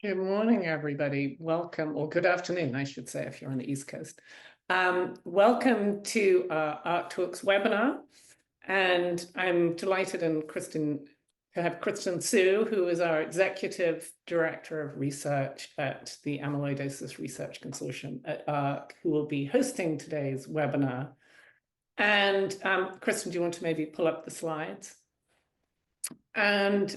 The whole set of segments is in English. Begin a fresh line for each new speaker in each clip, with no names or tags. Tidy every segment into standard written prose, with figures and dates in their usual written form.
Good morning, everybody. Welcome, or good afternoon, I should say, if you're on the East Coast. Welcome to our Talks webinar. And I'm delighted to have Kristen Hsu, who is our Executive Director of Research at the Amyloidosis Research Consortium at ARC, who will be hosting today's webinar. And Kristen, do you want to maybe pull up the slides? And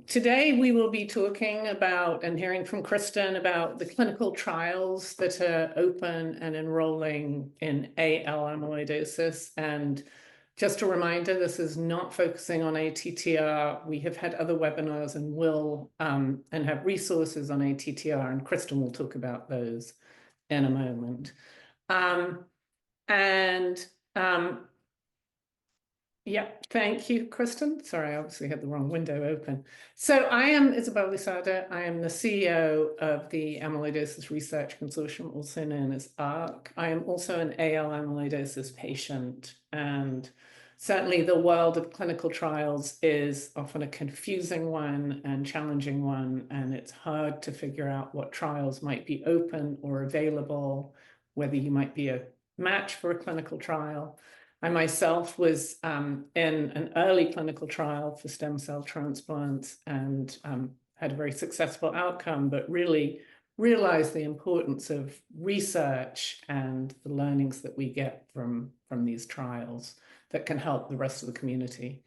today, we will be talking about and hearing from Kristen about the clinical trials that are open and enrolling in AL amyloidosis. And just a reminder, this is not focusing on ATTR. We have had other webinars and will and have resources on ATTR, and Kristen will talk about those in a moment. Yeah, thank you, Kristen. Sorry, I obviously had the wrong window open. So I am Isabel Lusada. I am the CEO of the Amyloidosis Research Consortium, also known as ARC. I am also an AL amyloidosis patient, and certainly the world of clinical trials is often a confusing one and challenging one, and it's hard to figure out what trials might be open or available, whether you might be a match for a clinical trial. I myself was in an early clinical trial for stem cell transplants and had a very successful outcome, but really realized the importance of research and the learnings that we get from these trials that can help the rest of the community.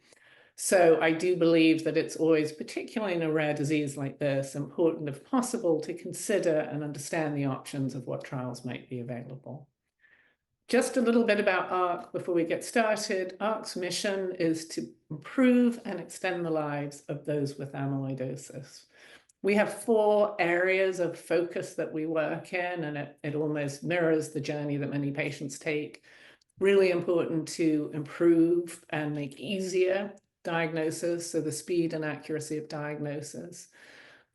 So I do believe that it's always, particularly in a rare disease like this, important, if possible, to consider and understand the options of what trials might be available. Just a little bit about ARC before we get started. ARC's mission is to improve and extend the lives of those with amyloidosis. We have 4 areas of focus that we work in, and it almost mirrors the journey that many patients take. Really important to improve and make easier diagnosis, so the speed and accuracy of diagnosis.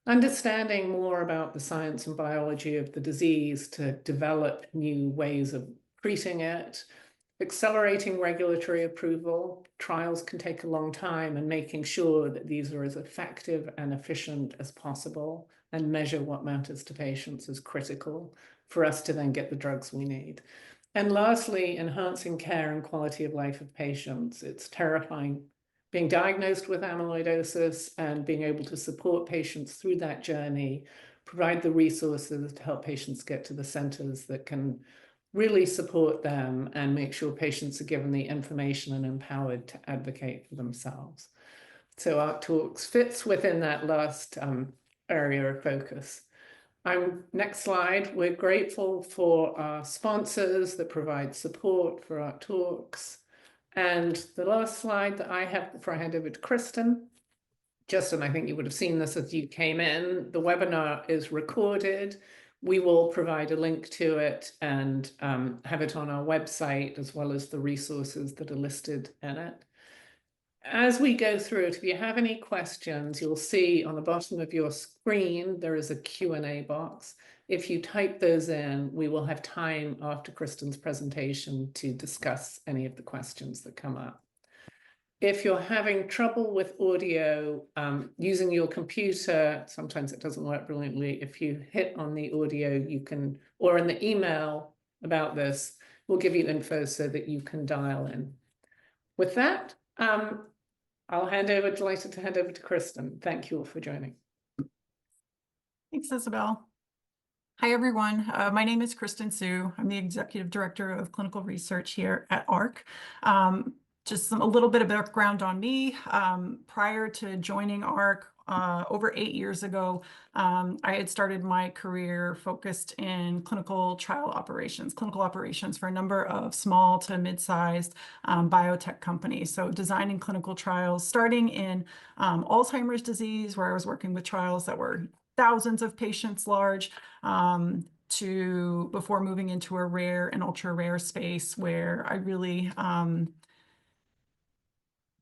Understanding more about the science and biology of the disease to develop new ways of treating it, accelerating regulatory approval. Trials can take a long time, and making sure that these are as effective and efficient as possible and measure what matters to patients is critical for us to then get the drugs we need. And lastly, enhancing care and quality of life of patients. It's terrifying being diagnosed with amyloidosis and being able to support patients through that journey, provide the resources to help patients get to the centers that can really support them and make sure patients are given the information and empowered to advocate for themselves. So ARC Talks fits within that last area of focus. Next slide. We're grateful for our sponsors that provide support for ARC Talks. And the last slide that I have before I hand over to Kristen, Justin, I think you would have seen this as you came in. The webinar is recorded. We will provide a link to it and have it on our website, as well as the resources that are listed in it. As we go through it, if you have any questions, you'll see on the bottom of your screen, there is a Q&A box. If you type those in, we will have time after Kristen's presentation to discuss any of the questions that come up. If you're having trouble with audio using your computer, sometimes it doesn't work brilliantly. If you hit on the audio, you can, or in the email about this, we'll give you info so that you can dial in. With that, delighted to hand over to Kristen. Thank you all for joining.
Thanks, Isabel. Hi, everyone. My name is Kristen Hsu. I'm the Executive Director of Clinical Research here at ARC. Just a little bit of background on me. Prior to joining ARC over 8 years ago, I had started my career focused in clinical operations for a number of small to mid-sized biotech companies. So designing clinical trials, starting in Alzheimer's disease, where I was working with trials that were thousands of patients large, to before moving into a rare and ultra rare space where I really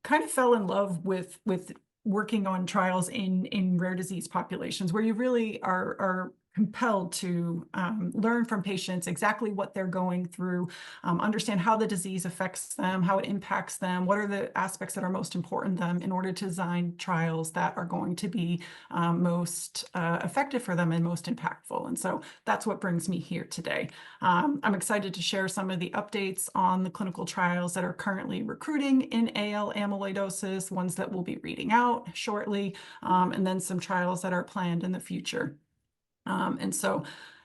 kind of fell in love with working on trials in rare disease populations, where you really are compelled to learn from patients exactly what they're going through, understand how the disease affects them, how it impacts them, what are the aspects that are most important to them in order to design trials that are going to be most effective for them and most impactful. And so that's what brings me here today. I'm excited to share some of the updates on the clinical trials that are currently recruiting in AL amyloidosis, ones that we'll be reading out shortly, and then some trials that are planned in the future. And so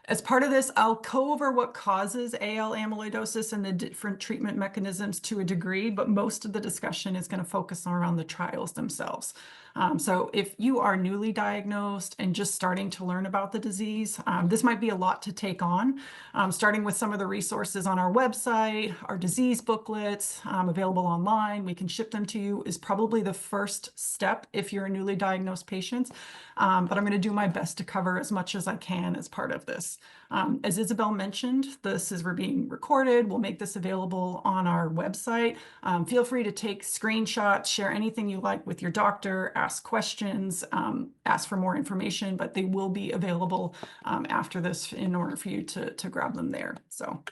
as part of this, I'll go over what causes AL amyloidosis and the different treatment mechanisms to a degree, but most of the discussion is going to focus around the trials themselves. So if you are newly diagnosed and just starting to learn about the disease, this might be a lot to take on, starting with some of the resources on our website, our disease booklets available online. We can ship them to you is probably the first step if you're a newly diagnosed patient. But I'm going to do my best to cover as much as I can as part of this. As Isabel mentioned, this is being recorded. We'll make this available on our website. Feel free to take screenshots, share anything you like with your doctor, ask questions, ask for more information, but they will be available after this in order for you to grab them there. So.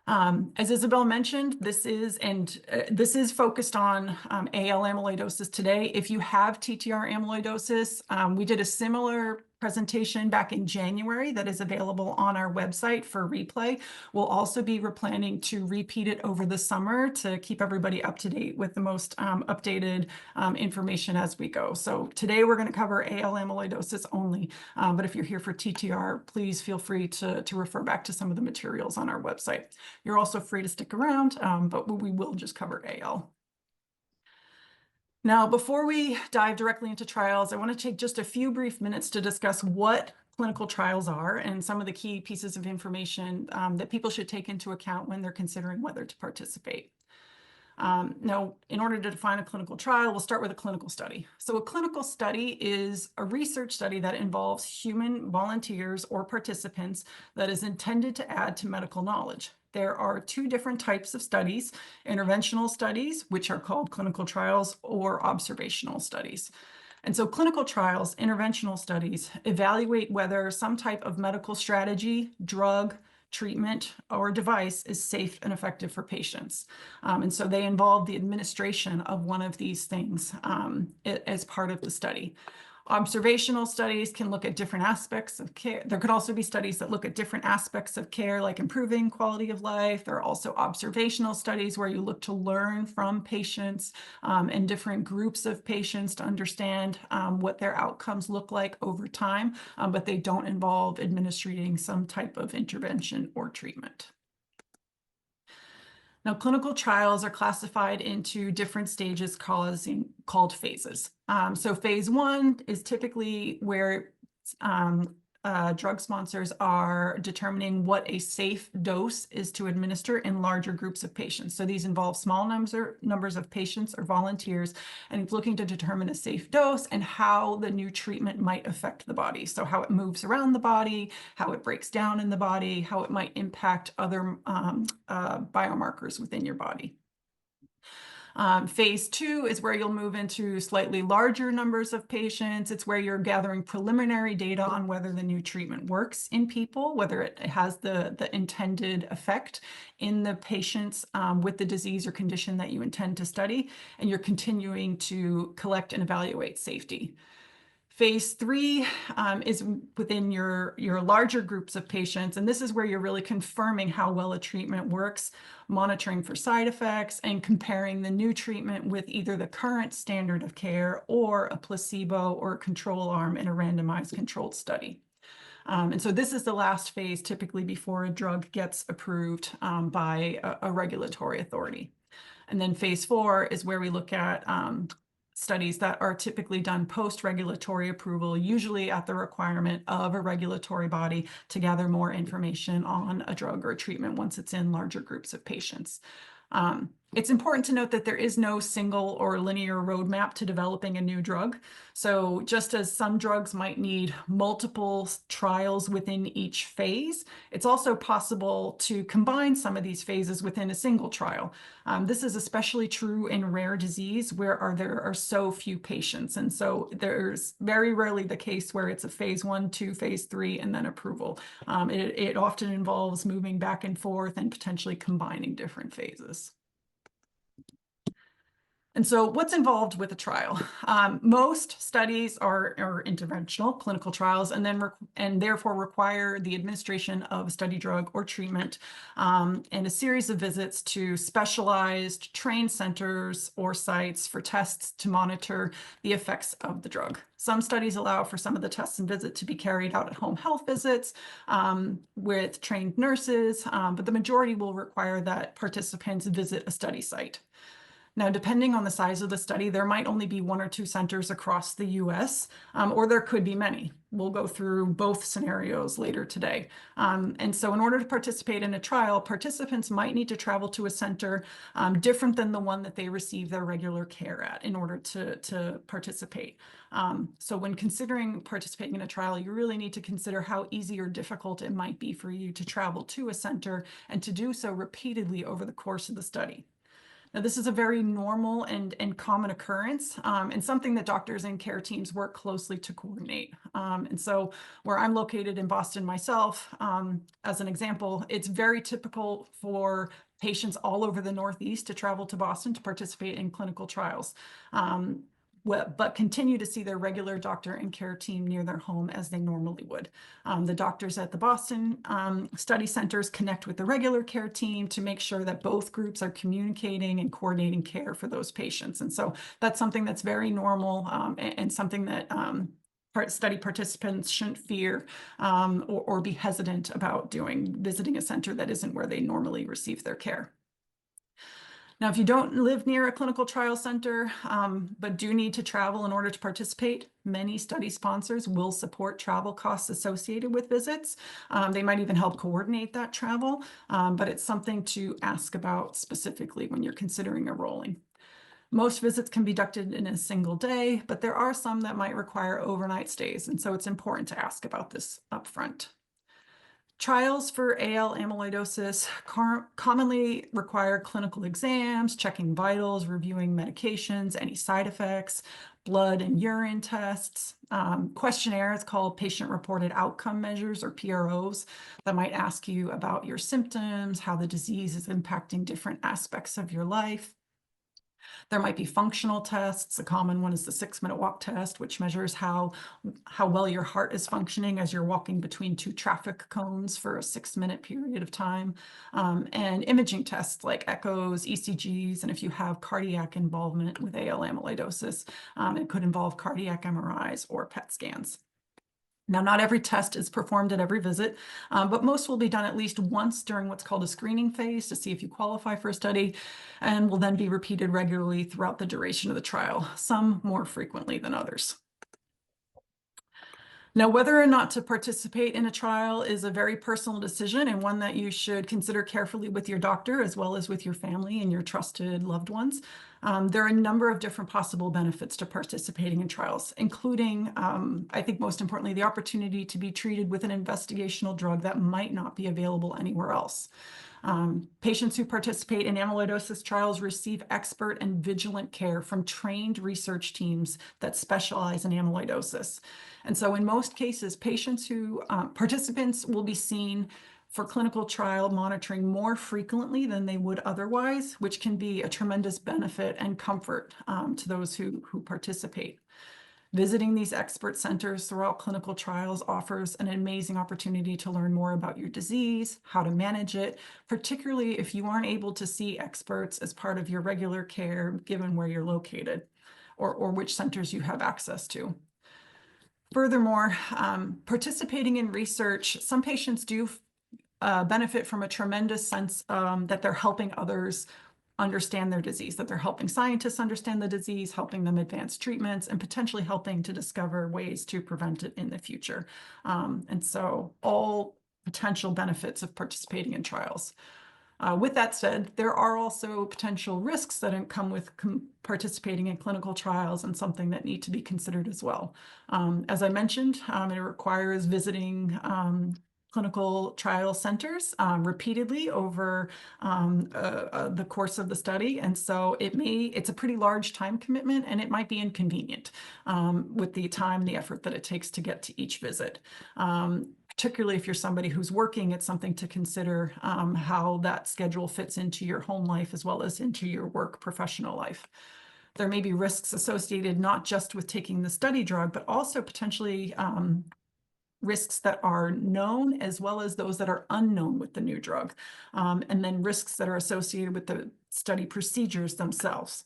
As Isabel mentioned, this is focused on AL amyloidosis today. If you have TTR amyloidosis, we did a similar presentation back in January that is available on our website for replay. We'll also be planning to repeat it over the summer to keep everybody up to date with the most updated information as we go. So today we're going to cover AL amyloidosis only, but if you're here for TTR, please feel free to refer back to some of the materials on our website. You're also free to stick around, but we will just cover AL. Now, before we dive directly into trials, I want to take just a few brief minutes to discuss what clinical trials are and some of the key pieces of information that people should take into account when they're considering whether to participate. Now, in order to define a clinical trial, we'll start with a clinical study. So a clinical study is a research study that involves human volunteers or participants that is intended to add to medical knowledge. There are two different types of studies: interventional studies, which are called clinical trials, or observational studies. And so clinical trials, interventional studies, evaluate whether some type of medical strategy, drug, treatment, or device is safe and effective for patients. And so they involve the administration of one of these things as part of the study. Observational studies can look at different aspects of care. There could also be studies that look at different aspects of care, like improving quality of life. There are also observational studies where you look to learn from patients and different groups of patients to understand what their outcomes look like over time, but they don't involve administering some type of intervention or treatment. Now, clinical trials are classified into different stages called phases. So phase 1 is typically where drug sponsors are determining what a safe dose is to administer in larger groups of patients. So these involve small numbers of patients or volunteers, and it's looking to determine a safe dose and how the new treatment might affect the body. So how it moves around the body, how it breaks down in the body, how it might impact other biomarkers within your body. Phase 2 is where you'll move into slightly larger numbers of patients. It's where you're gathering preliminary data on whether the new treatment works in people, whether it has the intended effect in the patients with the disease or condition that you intend to study, and you're continuing to collect and evaluate safety. Phase 3 is within your larger groups of patients, and this is where you're really confirming how well a treatment works, monitoring for side effects, and comparing the new treatment with either the current standard of care or a placebo or a control arm in a randomized controlled study. And so this is the last phase, typically before a drug gets approved by a regulatory authority. And then phase 4 is where we look at studies that are typically done post-regulatory approval, usually at the requirement of a regulatory body to gather more information on a drug or a treatment once it's in larger groups of patients. It's important to note that there is no single or linear roadmap to developing a new drug. So just as some drugs might need multiple trials within each phase, it's also possible to combine some of these phases within a single trial. This is especially true in rare disease where there are so few patients. And so there's very rarely the case where it's a phase 1, 2, phase 3, and then approval. It often involves moving back and forth and potentially combining different phases. And so what's involved with a trial? Most studies are interventional clinical trials and therefore require the administration of a study drug or treatment and a series of visits to specialized trained centers or sites for tests to monitor the effects of the drug. Some studies allow for some of the tests and visits to be carried out at home health visits with trained nurses, but the majority will require that participants visit a study site. Now, depending on the size of the study, there might only be 1 or 2 centers across the US, or there could be many. We'll go through both scenarios later today. And so in order to participate in a trial, participants might need to travel to a center different than the one that they receive their regular care at in order to participate. So when considering participating in a trial, you really need to consider how easy or difficult it might be for you to travel to a center and to do so repeatedly over the course of the study. Now, this is a very normal and common occurrence and something that doctors and care teams work closely to coordinate. And so where I'm located in Boston myself, as an example, it's very typical for patients all over the Northeast to travel to Boston to participate in clinical trials. But continue to see their regular doctor and care team near their home as they normally would. The doctors at the Boston study centers connect with the regular care team to make sure that both groups are communicating and coordinating care for those patients. And so that's something that's very normal and something that study participants shouldn't fear or be hesitant about visiting a center that isn't where they normally receive their care. Now, if you don't live near a clinical trial center, but do need to travel in order to participate, many study sponsors will support travel costs associated with visits. They might even help coordinate that travel, but it's something to ask about specifically when you're considering enrolling. Most visits can be conducted in a single day, but there are some that might require overnight stays, and so it's important to ask about this upfront. Trials for AL amyloidosis commonly require clinical exams, checking vitals, reviewing medications, any side effects, blood and urine tests, questionnaires called patient-reported outcome measures or PROs that might ask you about your symptoms, how the disease is impacting different aspects of your life. There might be functional tests. A common one is the 6-minute walk test, which measures how well your heart is functioning as you're walking between 2 traffic cones for a 6-minute period of time. And imaging tests like echoes, ECGs, and if you have cardiac involvement with AL amyloidosis, it could involve cardiac MRIs or PET scans. Now, not every test is performed at every visit, but most will be done at least once during what's called a screening phase to see if you qualify for a study, and will then be repeated regularly throughout the duration of the trial, some more frequently than others. Now, whether or not to participate in a trial is a very personal decision and one that you should consider carefully with your doctor as well as with your family and your trusted loved ones. There are a number of different possible benefits to participating in trials, including, I think most importantly, the opportunity to be treated with an investigational drug that might not be available anywhere else. Patients who participate in amyloidosis trials receive expert and vigilant care from trained research teams that specialize in amyloidosis. And so in most cases, participants will be seen for clinical trial monitoring more frequently than they would otherwise, which can be a tremendous benefit and comfort to those who participate. Visiting these expert centers throughout clinical trials offers an amazing opportunity to learn more about your disease, how to manage it, particularly if you aren't able to see experts as part of your regular care, given where you're located or which centers you have access to. Furthermore, participating in research, some patients do benefit from a tremendous sense that they're helping others understand their disease, that they're helping scientists understand the disease, helping them advance treatments, and potentially helping to discover ways to prevent it in the future. And so all potential benefits of participating in trials. With that said, there are also potential risks that come with participating in clinical trials and something that need to be considered as well. As I mentioned, it requires visiting clinical trial centers repeatedly over the course of the study. And so it's a pretty large time commitment, and it might be inconvenient with the time, the effort that it takes to get to each visit. Particularly if you're somebody who's working, it's something to consider how that schedule fits into your home life as well as into your work professional life. There may be risks associated not just with taking the study drug, but also potentially risks that are known as well as those that are unknown with the new drug, and then risks that are associated with the study procedures themselves.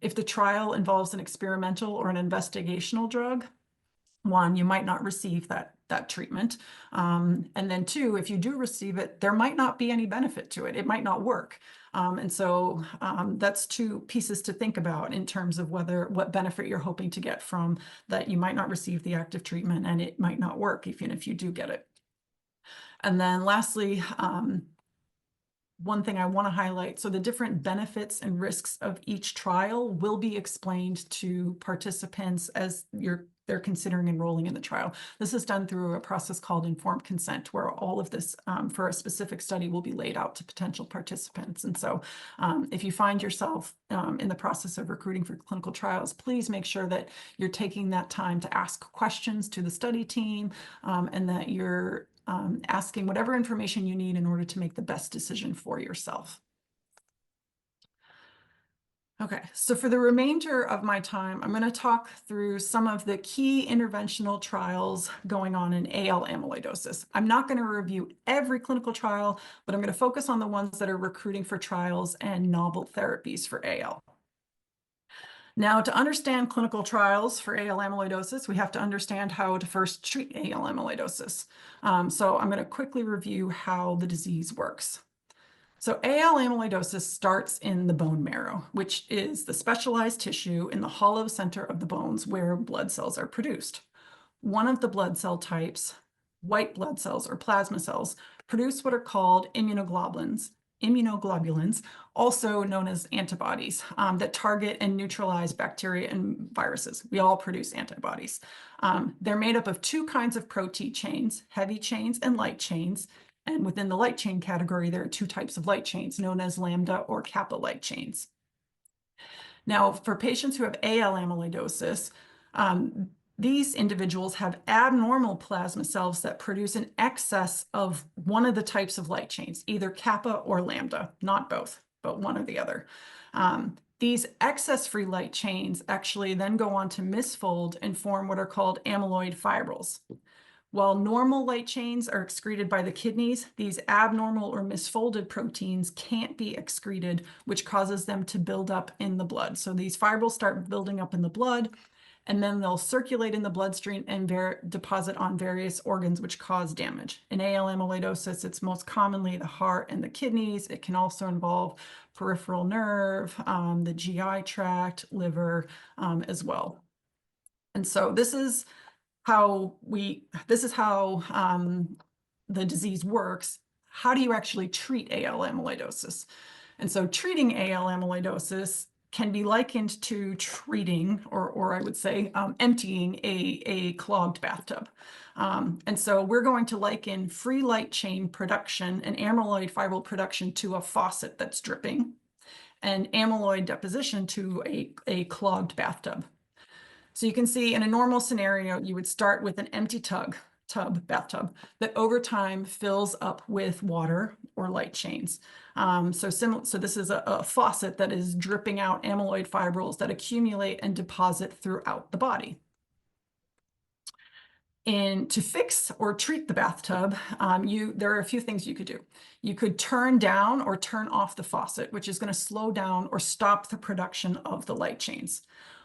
If the trial involves an experimental or an investigational drug, one, you might not receive that treatment. And then two, if you do receive it, there might not be any benefit to it. It might not work. And so that's two pieces to think about in terms of what benefit you're hoping to get from that. You might not receive the active treatment, and it might not work even if you do get it. And then lastly, one thing I want to highlight, so the different benefits and risks of each trial will be explained to participants as they're considering enrolling in the trial. This is done through a process called informed consent, where all of this for a specific study will be laid out to potential participants. And so if you find yourself in the process of recruiting for clinical trials, please make sure that you're taking that time to ask questions to the study team, and that you're asking whatever information you need in order to make the best decision for yourself. Okay, so for the remainder of my time, I'm going to talk through some of the key interventional trials going on in AL amyloidosis. I'm not going to review every clinical trial, but I'm going to focus on the ones that are recruiting for trials and novel therapies for AL. Now, to understand clinical trials for AL amyloidosis, we have to understand how to first treat AL amyloidosis. So I'm going to quickly review how the disease works. So AL amyloidosis starts in the bone marrow, which is the specialized tissue in the hollow center of the bones where blood cells are produced. One of the blood cell types, white blood cells or plasma cells, produce what are called immunoglobulins, also known as antibodies, that target and neutralize bacteria and viruses. We all produce antibodies. They're made up of two kinds of protein chains, heavy chains and light chains. And within the light chain category, there are two types of light chains known as lambda or kappa light chains. Now, for patients who have AL amyloidosis, these individuals have abnormal plasma cells that produce an excess of one of the types of light chains, either kappa or lambda, not both, but one or the other. These excess-free light chains actually then go on to misfold and form what are called amyloid fibrils. While normal light chains are excreted by the kidneys, these abnormal or misfolded proteins can't be excreted, which causes them to build up in the blood. So these fibrils start building up in the blood, and then they'll circulate in the bloodstream and deposit on various organs, which cause damage. In AL amyloidosis, it's most commonly the heart and the kidneys. It can also involve peripheral nerve, the GI tract, liver, as well. And so this is how the disease works. How do you actually treat AL amyloidosis? And so treating AL amyloidosis can be likened to treating, or I would say emptying a clogged bathtub. And so we're going to liken free light chain production and amyloid fibril production to a faucet that's dripping, and amyloid deposition to a clogged bathtub. So you can see in a normal scenario, you would start with an empty bathtub that over time fills up with water or light chains. So this is a faucet that is dripping out amyloid fibrils that accumulate and deposit throughout the body. And to fix or treat the bathtub, there are a few things you could do. You could turn down or turn off the faucet, which is going to slow down or stop the production of the light chains.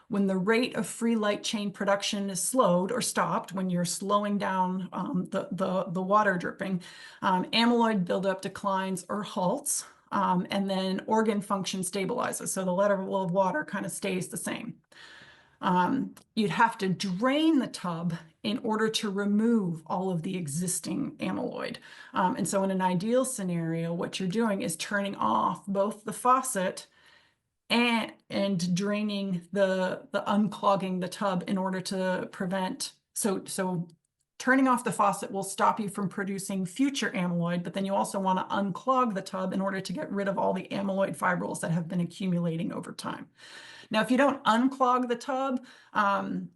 When the rate of free light chain production is slowed or stopped, when you're slowing down the water dripping, amyloid buildup declines or halts, and then organ function stabilizes. So the level of water kind of stays the same. you'd have to drain the tub in order to remove all of the existing amyloid. And so in an ideal scenario, what you're doing is turning off both the faucet and draining the unclogging the tub in order to prevent, so turning off the faucet will stop you from producing future amyloid, but then you also want to unclog the tub in order to get rid of all the amyloid fibrils that have been accumulating over time. Now, if you don't unclog the tub,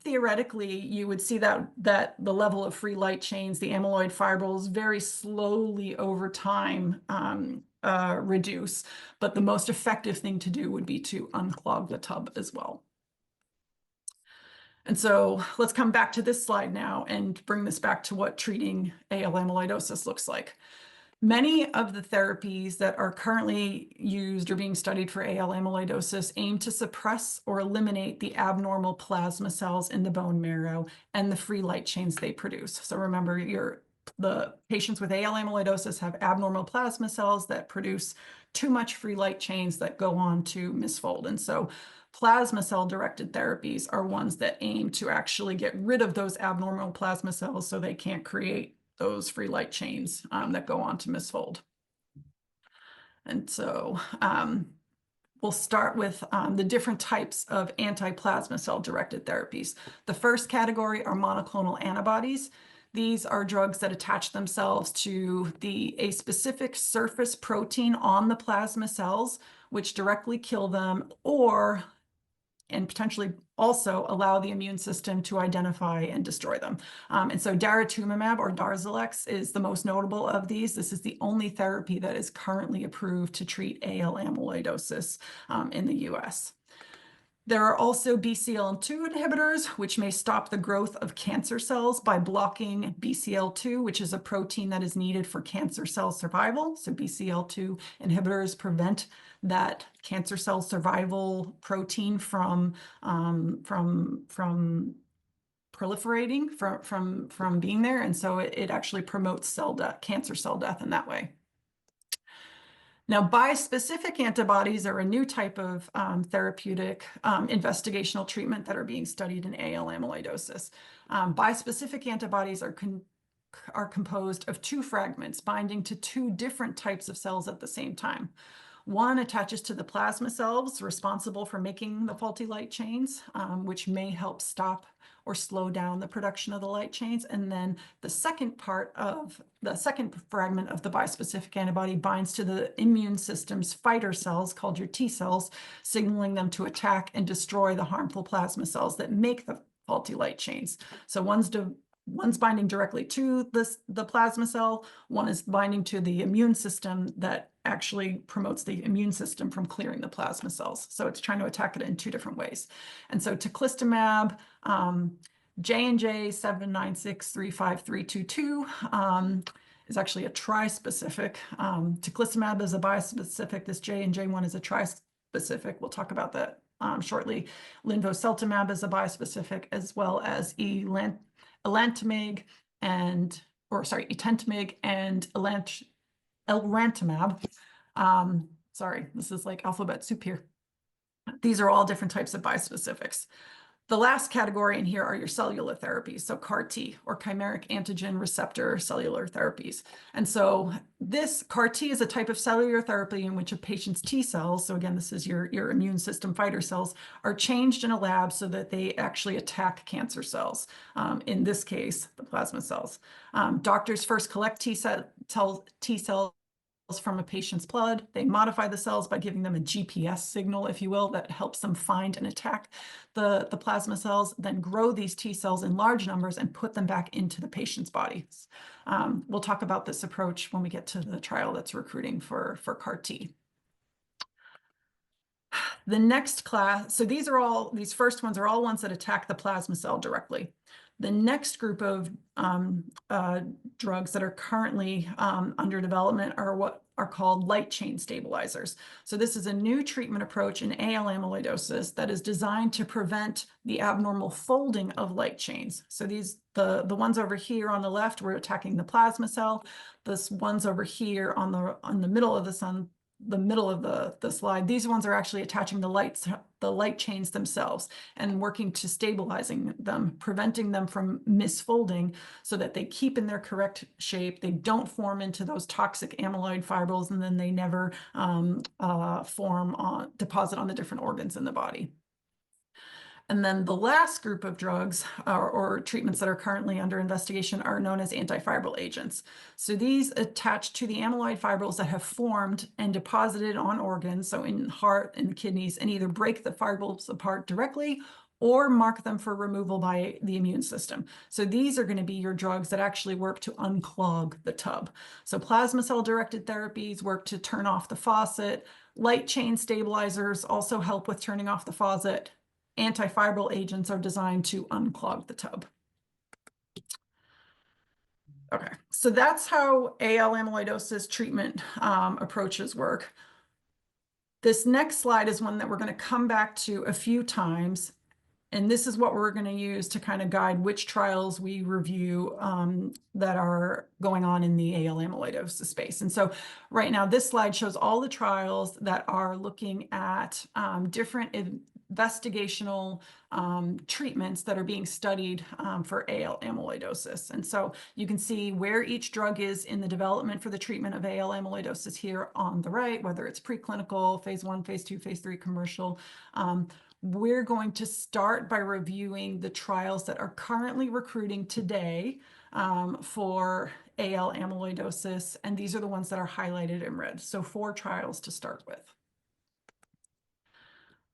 theoretically, you would see that the level of free light chains, the amyloid fibrils, very slowly over time reduce. But the most effective thing to do would be to unclog the tub as well. And so let's come back to this slide now and bring this back to what treating AL amyloidosis looks like. Many of the therapies that are currently used or being studied for AL amyloidosis aim to suppress or eliminate the abnormal plasma cells in the bone marrow and the free light chains they produce. So remember, the patients with AL amyloidosis have abnormal plasma cells that produce too much free light chains that go on to misfold. And so plasma cell directed therapies are ones that aim to actually get rid of those abnormal plasma cells so they can't create those free light chains that go on to misfold. And so we'll start with the different types of anti-plasma cell directed therapies. The first category are monoclonal antibodies. These are drugs that attach themselves to a specific surface protein on the plasma cells, which directly kill them and potentially also allow the immune system to identify and destroy them. And so daratumumab or Darzalex is the most notable of these. This is the only therapy that is currently approved to treat AL amyloidosis in the US. There are also BCL2 inhibitors, which may stop the growth of cancer cells by blocking BCL2, which is a protein that is needed for cancer cell survival. So BCL2 inhibitors prevent that cancer cell survival protein from proliferating, from being there. And so it actually promotes cell death, cancer cell death in that way. Now, bispecific antibodies are a new type of therapeutic investigational treatment that are being studied in AL amyloidosis. Bispecific antibodies are composed of two fragments binding to two different types of cells at the same time. One attaches to the plasma cells responsible for making the faulty light chains, which may help stop or slow down the production of the light chains. And then the second fragment of the bispecific antibody binds to the immune system's fighter cells, called your T cells, signaling them to attack and destroy the harmful plasma cells that make the faulty light chains. So one's binding directly to the plasma cell, one is binding to the immune system that actually promotes the immune system from clearing the plasma cells. So it's trying to attack it in two different ways. And so teclistamab, J&J 796-35322 is actually a tri-specific. Teclistamab is a bispecific. This J&J one is a tri-specific. We'll talk about that shortly. Linvoseltamab is a bispecific, as well as ENTENTAMIG and elrantamab. Sorry, this is like alphabet soup here. These are all different types of bispecifics. The last category in here are your cellular therapies, so CAR-T, or chimeric antigen receptor cellular therapies. And so this CAR-T is a type of cellular therapy in which a patient's T cells, so again, this is your immune system fighter cells, are changed in a lab so that they actually attack cancer cells, in this case, the plasma cells. Doctors first collect T cells from a patient's blood. They modify the cells by giving them a GPS signal, if you will, that helps them find and attack the plasma cells, then grow these T cells in large numbers and put them back into the patient's bodies. We'll talk about this approach when we get to the trial that's recruiting for CAR-T. The next class, so these first ones are all ones that attack the plasma cell directly. The next group of drugs that are currently under development are what are called light chain stabilizers. So this is a new treatment approach in AL amyloidosis that is designed to prevent the abnormal folding of light chains. So the ones over here on the left, we're attacking the plasma cell. The ones over here on the middle of the sun the middle of the slide, these ones are actually attaching the light chains themselves and working to stabilizing them, preventing them from misfolding so that they keep in their correct shape. They don't form into those toxic amyloid fibrils, and then they never deposit on the different organs in the body. And then the last group of drugs or treatments that are currently under investigation are known as antifibril agents. So these attach to the amyloid fibrils that have formed and deposited on organs, so in heart and kidneys, and either break the fibrils apart directly or mark them for removal by the immune system. So these are going to be your drugs that actually work to unclog the tub. So plasma cell-directed therapies work to turn off the faucet. Light chain stabilizers also help with turning off the faucet. Antifibril agents are designed to unclog the tub. Okay, so that's how AL amyloidosis treatment approaches work. This next slide is one that we're going to come back to a few times, and this is what we're going to use to kind of guide which trials we review that are going on in the AL amyloidosis space. And so right now, this slide shows all the trials that are looking at different investigational treatments that are being studied for AL amyloidosis. And so you can see where each drug is in the development for the treatment of AL amyloidosis here on the right, whether it's preclinical, phase 1, phase 2, phase 3, commercial. We're going to start by reviewing the trials that are currently recruiting today for AL amyloidosis, and these are the ones that are highlighted in red. So 4 trials to start with.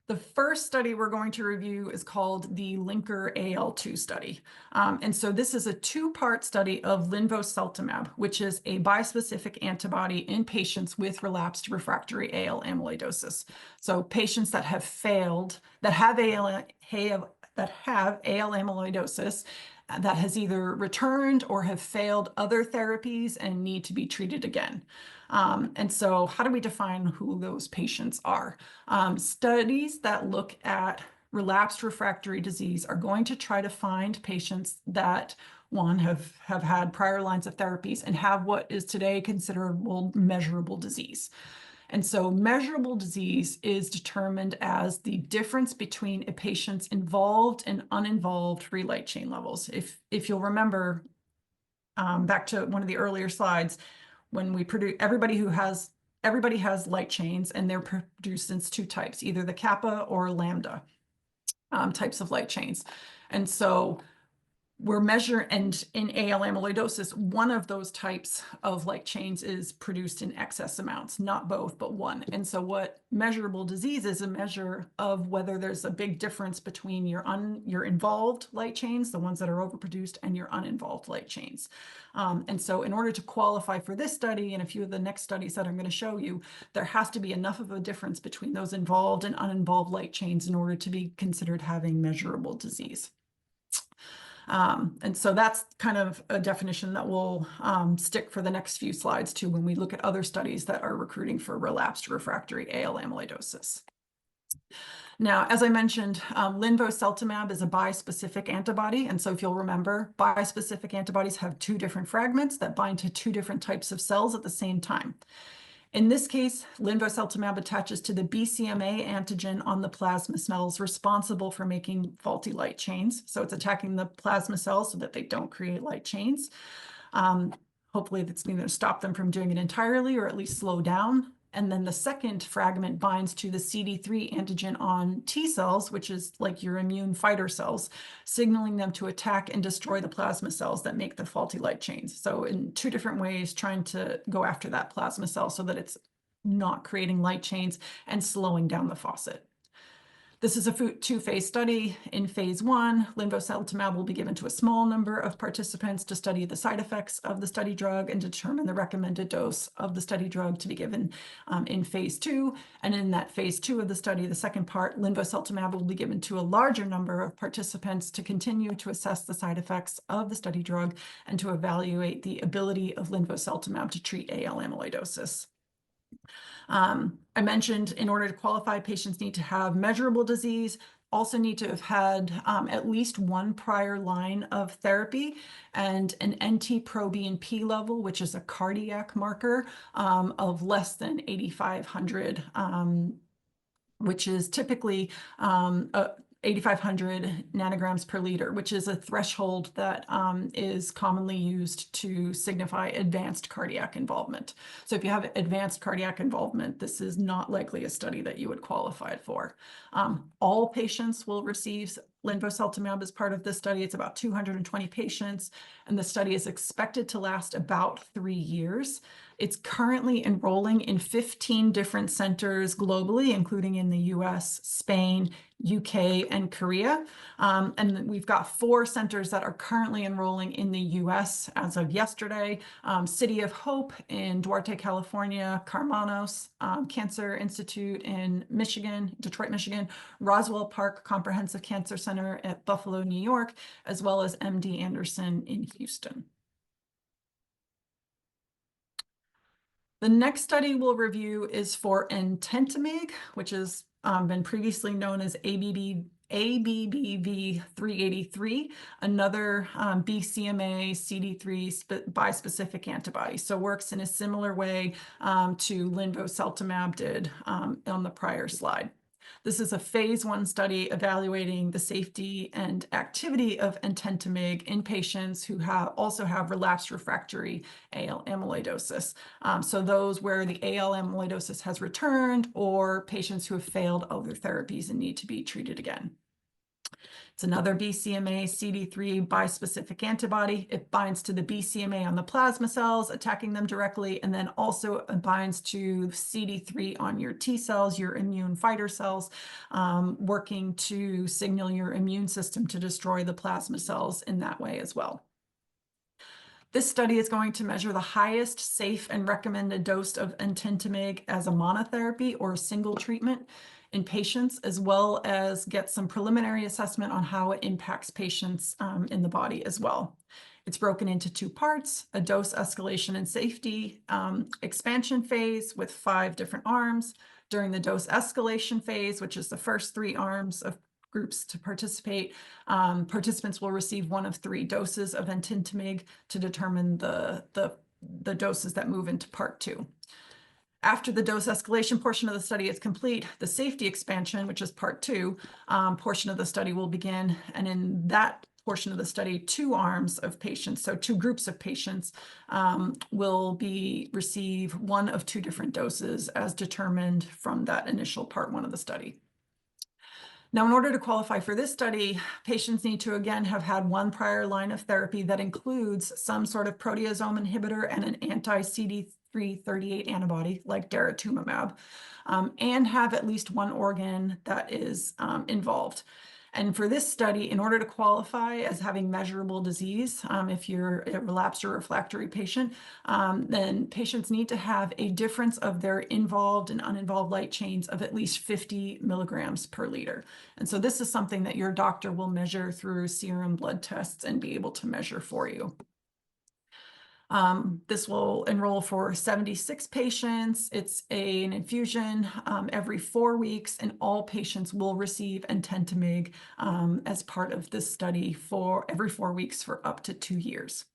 The first study we're going to review is called the LINKER-AL2 study. And so this is a 2-part study of linvoseltamab, which is a bispecific antibody in patients with relapsed refractory AL amyloidosis. So patients that have failed, that have AL amyloidosis, that has either returned or have failed other therapies and need to be treated again. And so how do we define who those patients are? Studies that look at relapsed refractory disease are going to try to find patients that, one, have had prior lines of therapies and have what is today considerable measurable disease. And so measurable disease is determined as the difference between a patient's involved and uninvolved free light chain levels. If you'll remember back to one of the earlier slides, when we produce, everybody has light chains, and they're produced in 2 types, either the kappa or lambda types of light chains. And so we're measuring, and in AL amyloidosis, one of those types of light chains is produced in excess amounts, not both, but one. And so what measurable disease is a measure of whether there's a big difference between your involved light chains, the ones that are overproduced, and your uninvolved light chains. And so in order to qualify for this study and a few of the next studies that I'm going to show you, there has to be enough of a difference between those involved and uninvolved light chains in order to be considered having measurable disease. And so that's kind of a definition that will stick for the next few slides too when we look at other studies that are recruiting for relapsed refractory AL amyloidosis. Now, as I mentioned, linvoseltamab is a bispecific antibody. And so if you'll remember, bispecific antibodies have 2 different fragments that bind to 2 different types of cells at the same time. In this case, linvoseltamab attaches to the BCMA antigen on the plasma cells responsible for making faulty light chains. So it's attacking the plasma cells so that they don't create light chains. Hopefully that's going to stop them from doing it entirely, or at least slow down. And then the second fragment binds to the CD3 antigen on T cells, which is like your immune fighter cells, signaling them to attack and destroy the plasma cells that make the faulty light chains. So in 2 different ways, trying to go after that plasma cell so that it's not creating light chains and slowing down the faucet. This is a 2-phase study. In phase 1, linvoseltamab will be given to a small number of participants to study the side effects of the study drug and determine the recommended dose of the study drug to be given in phase 2. And in that phase 2 of the study, the second part, linvoseltamab will be given to a larger number of participants to continue to assess the side effects of the study drug and to evaluate the ability of linvoseltamab to treat AL amyloidosis. I mentioned in order to qualify, patients need to have measurable disease. also need to have had at least one prior line of therapy and an NT-proBNP level, which is a cardiac marker, of less than 8,500, which is typically 8,500 nanograms per liter, which is a threshold that is commonly used to signify advanced cardiac involvement. So if you have advanced cardiac involvement, this is not likely a study that you would qualify for. All patients will receive linvoseltamab as part of this study. It's about 220 patients, and the study is expected to last about 3 years. It's currently enrolling in 15 different centers globally, including in the US, Spain, UK, and Korea. And we've got 4 centers that are currently enrolling in the US as of yesterday. City of Hope in Duarte, California, Carmanos Cancer Institute in Michigan, Detroit, Michigan, Roswell Park Comprehensive Cancer Center at Buffalo, New York, as well as MD Anderson in Houston. The next study we'll review is for ENTENTAMIG, which has been previously known as ABBV-383, another BCMA CD3 bispecific antibody. So works in a similar way to linvoseltamab did on the prior slide. This is a phase 1 study evaluating the safety and activity of ENTENTAMIG in patients who also have relapsed refractory AL amyloidosis. So those where the AL amyloidosis has returned, or patients who have failed other therapies and need to be treated again. It's another BCMA CD3 bispecific antibody. It binds to the BCMA on the plasma cells, attacking them directly, and then also binds to CD3 on your T cells, your immune fighter cells, working to signal your immune system to destroy the plasma cells in that way as well. This study is going to measure the highest safe and recommended dose of ENTENTAMIG as a monotherapy or a single treatment in patients, as well as get some preliminary assessment on how it impacts patients in the body as well. It's broken into 2 parts: a dose escalation and safety expansion phase with 5 different arms. During the dose escalation phase, which is the first 3 arms of groups to participate, participants will receive 1 of 3 doses of ENTENTAMIG to determine the doses that move into part 2. After the dose escalation portion of the study is complete, the safety expansion, which is part 2, portion of the study will begin. And in that portion of the study, 2 arms of patients, so 2 groups of patients, will receive 1 of 2 different doses as determined from that initial part 1 of the study. Now, in order to qualify for this study, patients need to, again, have had 1 prior line of therapy that includes some sort of proteasome inhibitor and an anti-CD338 antibody, like daratumumab, and have at least 1 organ that is involved. And for this study, in order to qualify as having measurable disease, if you're a relapsed or refractory patient, then patients need to have a difference of their involved and uninvolved light chains of at least 50 milligrams per liter. And so this is something that your doctor will measure through serum blood tests and be able to measure for you. This will enroll for 76 patients. It's an infusion every 4 weeks, and all patients will receive ENTENTAMIG as part of this study for every 4 weeks for up to 2 years.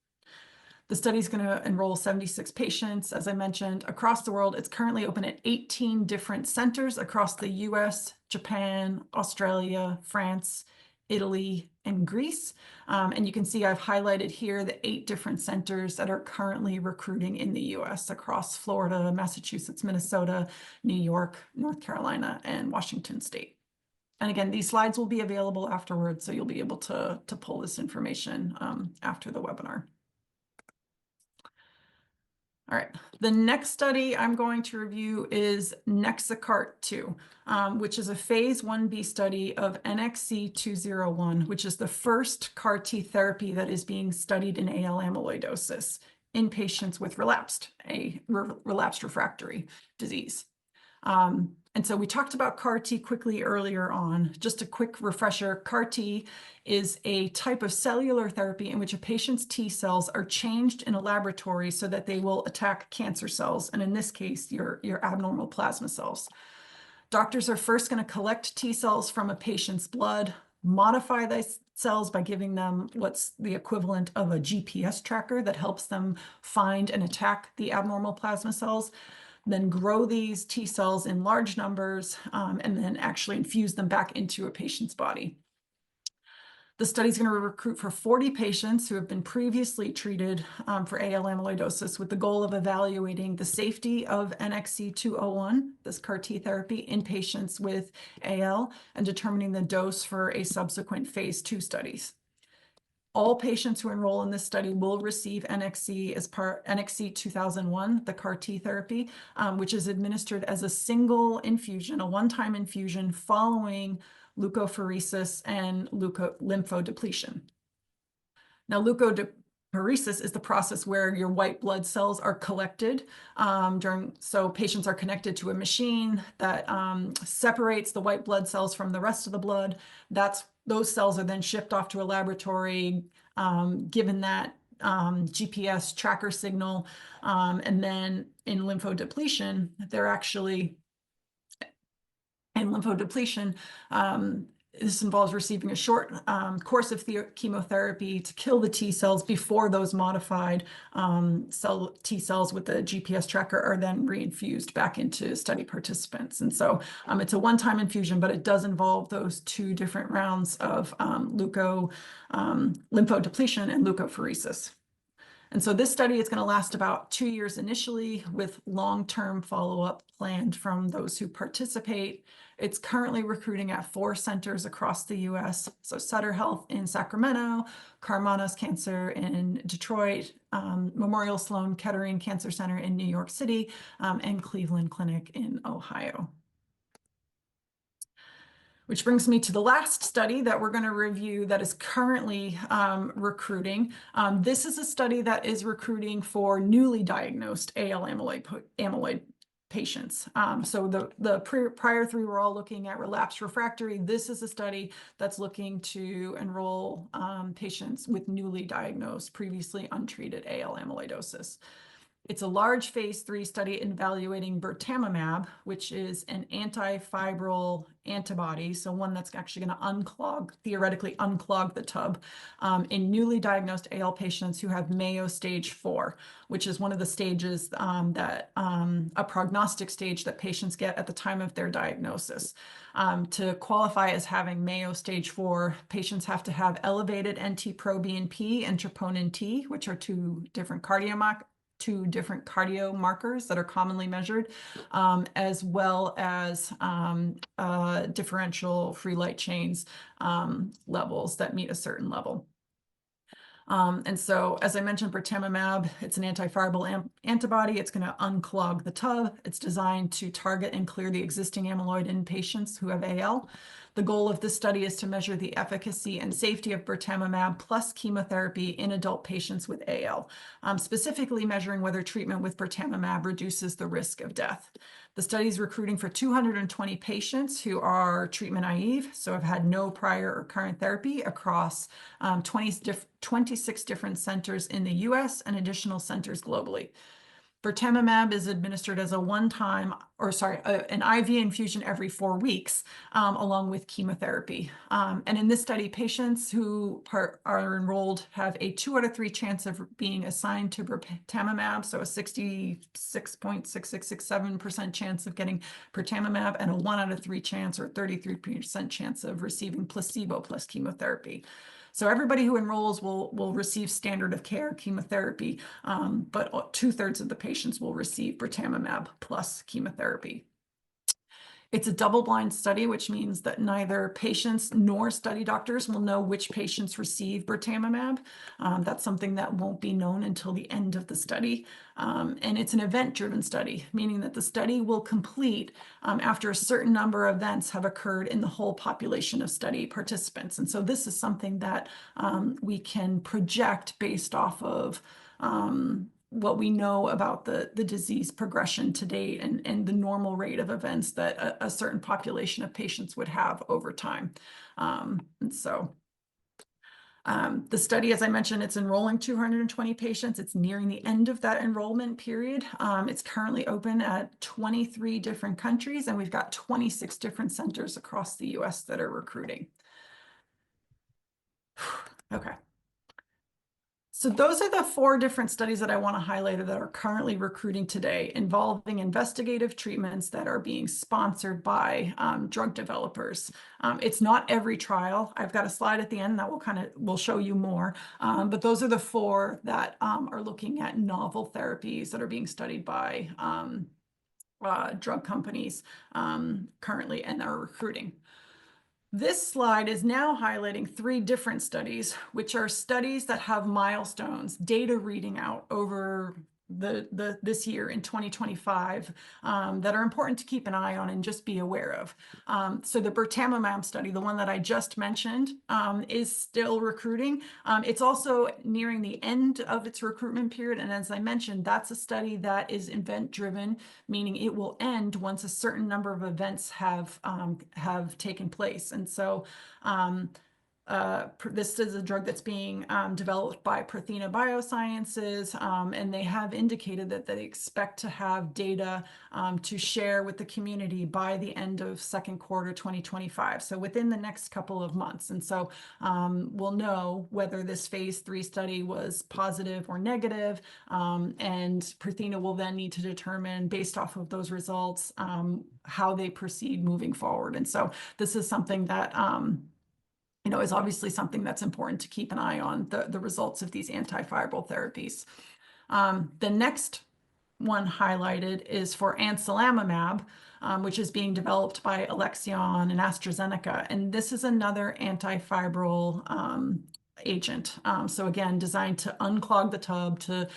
The study is going to enroll 76 patients, as I mentioned, across the world. It's currently open at 18 different centers across the US, Japan, Australia, France, Italy, and Greece. And you can see I've highlighted here the 8 different centers that are currently recruiting in the US across Florida, Massachusetts, Minnesota, New York, North Carolina, and Washington State. And again, these slides will be available afterwards, so you'll be able to pull this information after the webinar. All right, the next study I'm going to review is NexaCART-2, which is a phase 1b study of NXC-201, which is the first CAR T therapy that is being studied in AL amyloidosis in patients with relapsed refractory disease. And so we talked about CAR T quickly earlier on. Just a quick refresher, CAR T is a type of cellular therapy in which a patient's T cells are changed in a laboratory so that they will attack cancer cells, and in this case, your abnormal plasma cells. Doctors are first going to collect T cells from a patient's blood, modify those cells by giving them what's the equivalent of a GPS tracker that helps them find and attack the abnormal plasma cells, then grow these T cells in large numbers, and then actually infuse them back into a patient's body. The study is going to recruit for 40 patients who have been previously treated for AL amyloidosis with the goal of evaluating the safety of NXC-201, this CAR T therapy, in patients with AL and determining the dose for a subsequent phase 2 studies. All patients who enroll in this study will receive NXC-2001, the CAR T therapy, which is administered as a single infusion, a one-time infusion following leukapheresis and lymphodepletion. Now, leukapheresis is the process where your white blood cells are collected so patients are connected to a machine that separates the white blood cells from the rest of the blood. Those cells are then shipped off to a laboratory, given that GPS tracker signal, and then in lymphodepletion, this involves receiving a short course of chemotherapy to kill the T cells before those modified T cells with the GPS tracker are then reinfused back into study participants. And so it's a one-time infusion, but it does involve those two different rounds of lymphodepletion and leukapheresis. And so this study is going to last about 2 years initially, with long-term follow-up planned from those who participate. It's currently recruiting at 4 centers across the U.S. So Sutter Health in Sacramento, Karmanos Cancer in Detroit, Memorial Sloan Kettering Cancer Center in New York City, and Cleveland Clinic in Ohio. Which brings me to the last study that we're going to review that is currently recruiting. This is a study that is recruiting for newly diagnosed AL amyloid patients. So the prior 3 were all looking at relapsed refractory. This is a study that's looking to enroll patients with newly diagnosed, previously untreated AL amyloidosis. It's a large phase 3 study evaluating bertamimab, which is an antifibril antibody, so one that's actually going to theoretically unclog the tub in newly diagnosed AL patients who have Mayo stage 4, which is one of the stages a prognostic stage that patients get at the time of their diagnosis. To qualify as having Mayo stage 4, patients have to have elevated NT-proBNP and troponin T, which are two different cardio markers that are commonly measured, as well as differential free light chains levels that meet a certain level. And so, as I mentioned, bertamimab, it's an antifibril antibody. It's going to unclog the tub. It's designed to target and clear the existing amyloid in patients who have AL. The goal of this study is to measure the efficacy and safety of bertamimab plus chemotherapy in adult patients with AL, specifically measuring whether treatment with bertamimab reduces the risk of death. The study is recruiting for 220 patients who are treatment naive, so have had no prior or current therapy, across 26 different centers in the US and additional centers globally. Bertamimab is administered as an IV infusion every 4 weeks, along with chemotherapy. And in this study, patients who are enrolled have a 2 out of 3 chance of being assigned to bertamimab, so a 66.6667% chance of getting bertamimab, and a 1 out of 3 chance, or 33% chance, of receiving placebo plus chemotherapy. So everybody who enrolls will receive standard of care chemotherapy, but 2/3 of the patients will receive bertamimab plus chemotherapy. It's a double-blind study, which means that neither patients nor study doctors will know which patients receive bertamimab. That's something that won't be known until the end of the study. And it's an event-driven study, meaning that the study will complete after a certain number of events have occurred in the whole population of study participants. And so this is something that we can project based off of what we know about the disease progression to date and the normal rate of events that a certain population of patients would have over time. And so The study, as I mentioned, it's enrolling 220 patients. It's nearing the end of that enrollment period. It's currently open at 23 different countries, and we've got 26 different centers across the US that are recruiting. Okay. So those are the 4 different studies that I want to highlight that are currently recruiting today, involving investigative treatments that are being sponsored by drug developers. It's not every trial. I've got a slide at the end that will show you more. But those are the 4 that are looking at novel therapies that are being studied by drug companies currently and are recruiting. This slide is now highlighting 3 different studies, which are studies that have milestones, data reading out over this year in 2025 that are important to keep an eye on and just be aware of. So the AFFIRM-AL study, the one that I just mentioned, is still recruiting. It's also nearing the end of its recruitment period. And as I mentioned, that's a study that is event-driven, meaning it will end once a certain number of events have taken place. And so this is a drug that's being developed by Prothena Biosciences, and they have indicated that they expect to have data to share with the community by the end of second quarter 2025, so within the next couple of months. And so we'll know whether this phase 3 study was positive or negative, and Prothena will then need to determine, based off of those results, how they proceed moving forward. And so this is something that is obviously something that's important to keep an eye on, the results of these antiviral therapies. The next one highlighted is for anselamimab, which is being developed by Alexion and AstraZeneca. And this is another antifibril agent. So again, designed to unclog the tub, to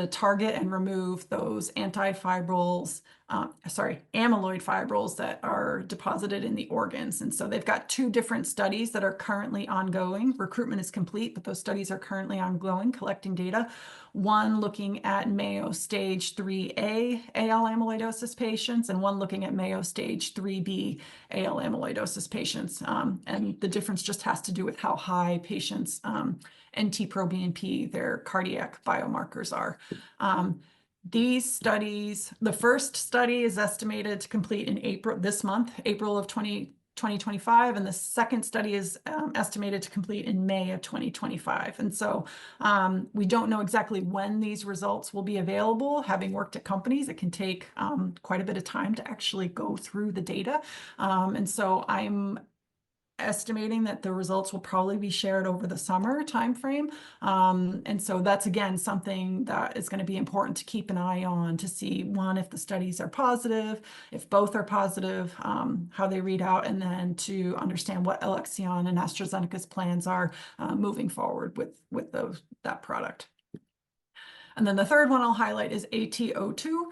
target and remove those amyloid fibrils that are deposited in the organs. And so they've got 2 different studies that are currently ongoing. Recruitment is complete, but those studies are currently ongoing, collecting data. One looking at Mayo Stage 3A AL amyloidosis patients, and one looking at Mayo Stage 3B AL amyloidosis patients. And the difference just has to do with how high patients' NT-proBNP, their cardiac biomarkers, are. These studies, the first study is estimated to complete in April of 2025, and the second study is estimated to complete in May of 2025. And so we don't know exactly when these results will be available. Having worked at companies, it can take quite a bit of time to actually go through the data. And so I'm estimating that the results will probably be shared over the summer timeframe. And so that's, again, something that is going to be important to keep an eye on, to see, one, if the studies are positive, if both are positive, how they read out, and then to understand what Alexion and AstraZeneca's plans are moving forward with that product. And then the third one I'll highlight is AT02.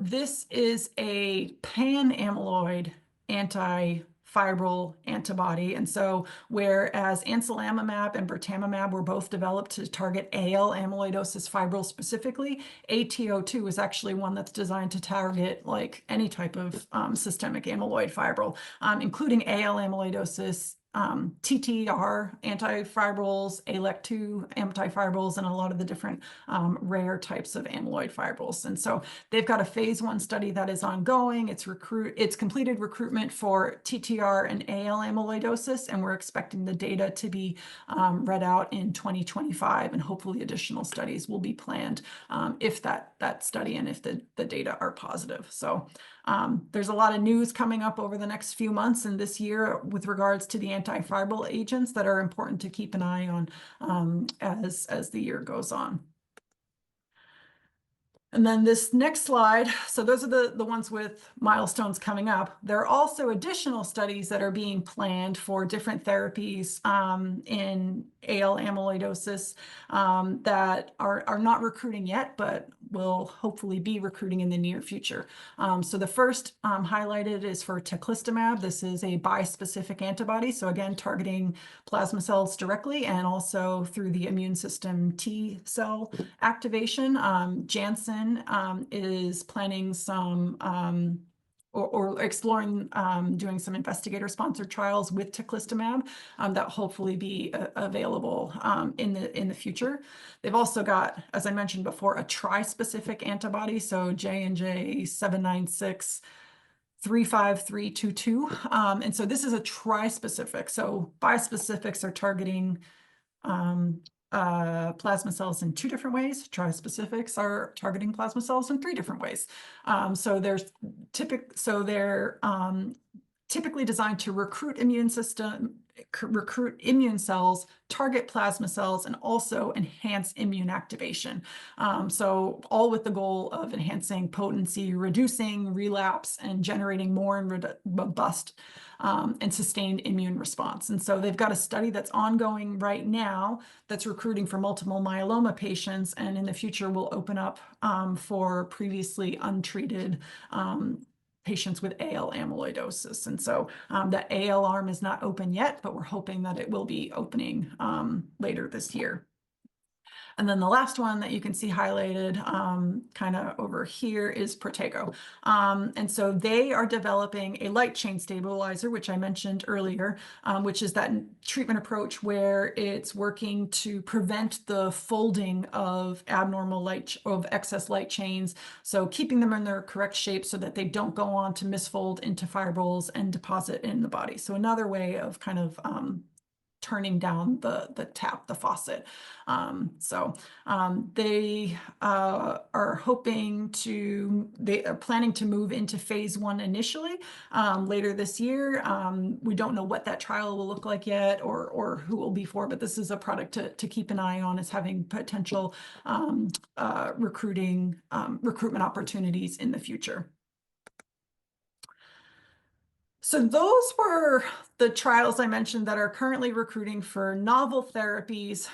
This is a pan-amyloid antifibril antibody. And so whereas anselamimab and bertamimab were both developed to target AL amyloidosis fibrils specifically, AT02 is actually one that's designed to target like any type of systemic amyloid fibril, including AL amyloidosis, TTR antifibrils, ALEC2 antifibrils, and a lot of the different rare types of amyloid fibrils. And so they've got a phase 1 study that is ongoing. It's completed recruitment for TTR and AL amyloidosis, and we're expecting the data to be read out in 2025, and hopefully additional studies will be planned if that study and if the data are positive. So there's a lot of news coming up over the next few months and this year with regards to the antifibril agents that are important to keep an eye on as the year goes on. And then this next slide, so those are the ones with milestones coming up. There are also additional studies that are being planned for different therapies in AL amyloidosis that are not recruiting yet, but will hopefully be recruiting in the near future. So the first highlighted is for teclistamab. This is a bispecific antibody, so again, targeting plasma cells directly and also through the immune system T cell activation. Janssen is planning some or exploring doing some investigator-sponsored trials with teclistamab that hopefully be available in the future. They've also got, as I mentioned before, a tri-specific antibody, so J&J 796 35322. And so this is a tri-specific. So bispecifics are targeting plasma cells in 2 different ways. Trispecifics are targeting plasma cells in 3 different ways. So they're typically designed to recruit immune cells, target plasma cells, and also enhance immune activation. So all with the goal of enhancing potency, reducing relapse, and generating more and robust and sustained immune response. And so they've got a study that's ongoing right now that's recruiting for multiple myeloma patients, and in the future will open up for previously untreated patients with AL amyloidosis. And so the AL arm is not open yet, but we're hoping that it will be opening later this year. And then the last one that you can see highlighted kind of over here is Protego. And so they are developing a light chain stabilizer, which I mentioned earlier, which is that treatment approach where it's working to prevent the folding of excess light chains. So keeping them in their correct shape so that they don't go on to misfold into fibrils and deposit in the body. So another way of kind of turning down the faucet. They are planning to move into phase 1 initially later this year. We don't know what that trial will look like yet or who it will be for, but this is a product to keep an eye on as having potential recruitment opportunities in the future. So those were the trials I mentioned that are currently recruiting for novel therapies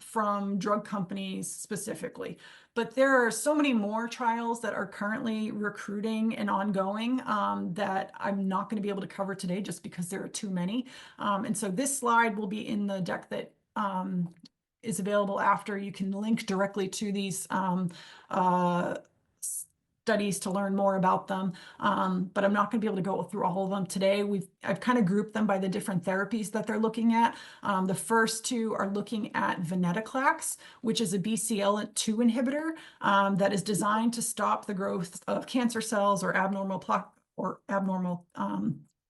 from drug companies specifically. But there are so many more trials that are currently recruiting and ongoing that I'm not going to be able to cover today just because there are too many. And so this slide will be in the deck that is available after. You can link directly to these studies to learn more about them, but I'm not going to be able to go through all of them today. I've kind of grouped them by the different therapies that they're looking at. The first 2 are looking at venetoclax, which is a BCL2 inhibitor that is designed to stop the growth of cancer cells or abnormal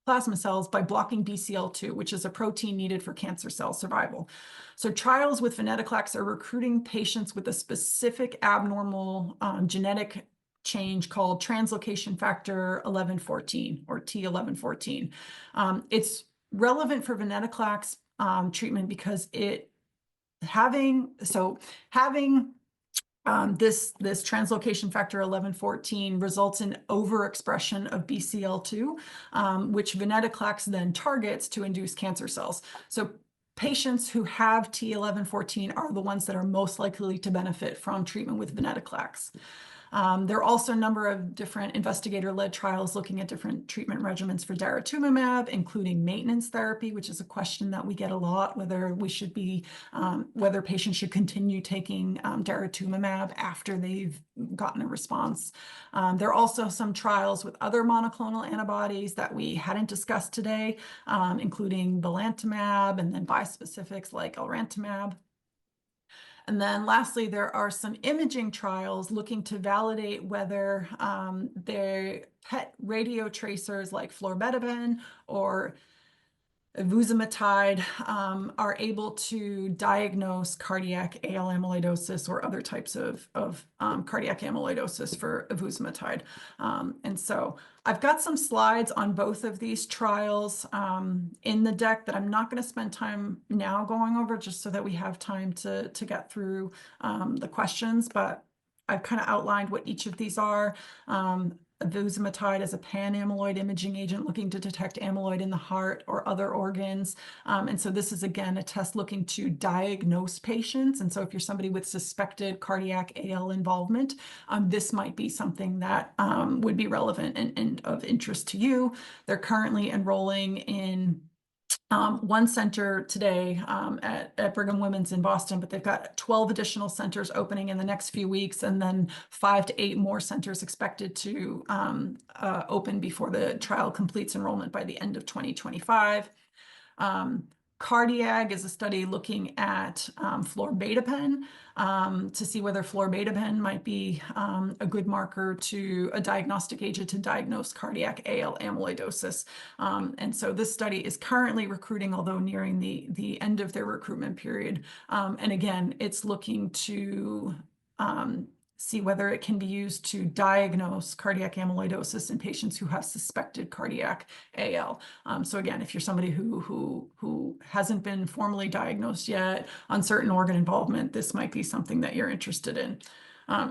plasma cells by blocking BCL2, which is a protein needed for cancer cell survival. So trials with venetoclax are recruiting patients with a specific abnormal genetic change called translocation factor 1114 or T1114. It's relevant for venetoclax treatment because having this translocation factor 1114 results in overexpression of BCL2, which venetoclax then targets to induce cancer cells. So patients who have T1114 are the ones that are most likely to benefit from treatment with venetoclax. There are also a number of different investigator-led trials looking at different treatment regimens for daratumumab, including maintenance therapy, which is a question that we get a lot, whether patients should continue taking daratumumab after they've gotten a response. There are also some trials with other monoclonal antibodies that we hadn't discussed today, including belantamab and then bispecifics like elrantamab. And then lastly, there are some imaging trials looking to validate whether their PET radio tracers like florbetaben or evuzametide are able to diagnose cardiac AL amyloidosis or other types of cardiac amyloidosis for evuzametide. And so I've got some slides on both of these trials in the deck that I'm not going to spend time now going over just so that we have time to get through the questions, but I've kind of outlined what each of these are. Evuzametide is a pan-amyloid imaging agent looking to detect amyloid in the heart or other organs. And so this is, again, a test looking to diagnose patients. And so if you're somebody with suspected cardiac AL involvement, this might be something that would be relevant and of interest to you. They're currently enrolling in one center today at Brigham Women's in Boston, but they've got 12 additional centers opening in the next few weeks, and then 5 to 8 more centers expected to open before the trial completes enrollment by the end of 2025. Cardiac is a study looking at florbetapen to see whether florbetapen might be a good marker to a diagnostic agent to diagnose cardiac AL amyloidosis. And so this study is currently recruiting, although nearing the end of their recruitment period. And again, it's looking to see whether it can be used to diagnose cardiac amyloidosis in patients who have suspected cardiac AL. So again, if you're somebody who hasn't been formally diagnosed yet, uncertain organ involvement, this might be something that you're interested in.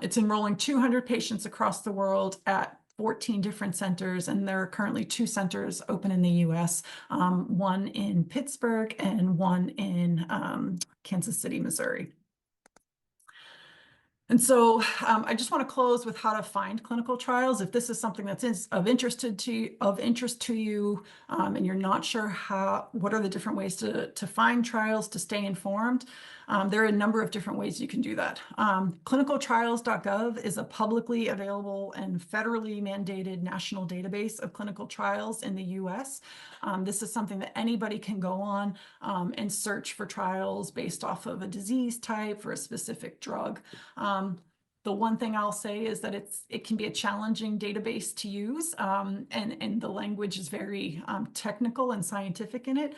It's enrolling 200 patients across the world at 14 different centers, and there are currently 2 centers open in the US, one in Pittsburgh and one in Kansas City, Missouri. And so I just want to close with how to find clinical trials. If this is something that's of interest to you, and you're not sure what are the different ways to find trials, to stay informed, there are a number of different ways you can do that. Clinicaltrials.gov is a publicly available and federally mandated national database of clinical trials in the US. This is something that anybody can go on and search for trials based off of a disease type for a specific drug. The one thing I'll say is that it can be a challenging database to use, and the language is very technical and scientific in it.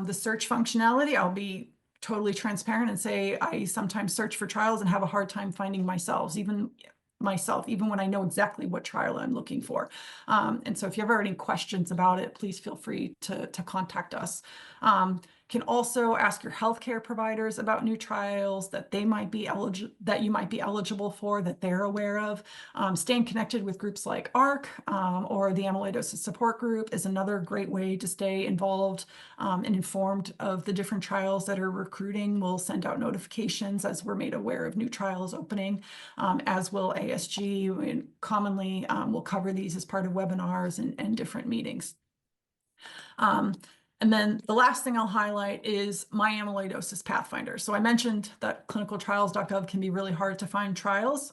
The search functionality, I'll be totally transparent and say I sometimes search for trials and have a hard time finding even when I know exactly what trial I'm looking for. And so if you ever have any questions about it, please feel free to contact us. Can also ask your healthcare providers about new trials that you might be eligible for, that they're aware of. Staying connected with groups like ARC or the Amyloidosis Support Group is another great way to stay involved and informed of the different trials that are recruiting. We'll send out notifications as we're made aware of new trials opening, as will ASG. And commonly, we'll cover these as part of webinars and different meetings. And then the last thing I'll highlight is My Amyloidosis Pathfinder. So I mentioned that clinicaltrials.gov can be really hard to find trials.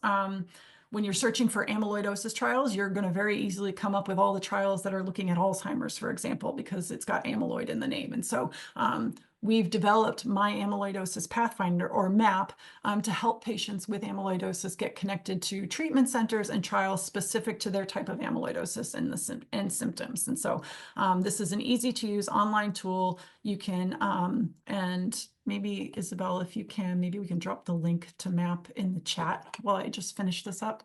When you're searching for amyloidosis trials, you're going to very easily come up with all the trials that are looking at Alzheimer's, for example, because it's got amyloid in the name. And so we've developed My Amyloidosis Pathfinder, or MAP, to help patients with amyloidosis get connected to treatment centers and trials specific to their type of amyloidosis and symptoms. And so this is an easy-to-use online tool. You can, and maybe, Isabel, if you can, maybe we can drop the link to MAP in the chat while I just finish this up.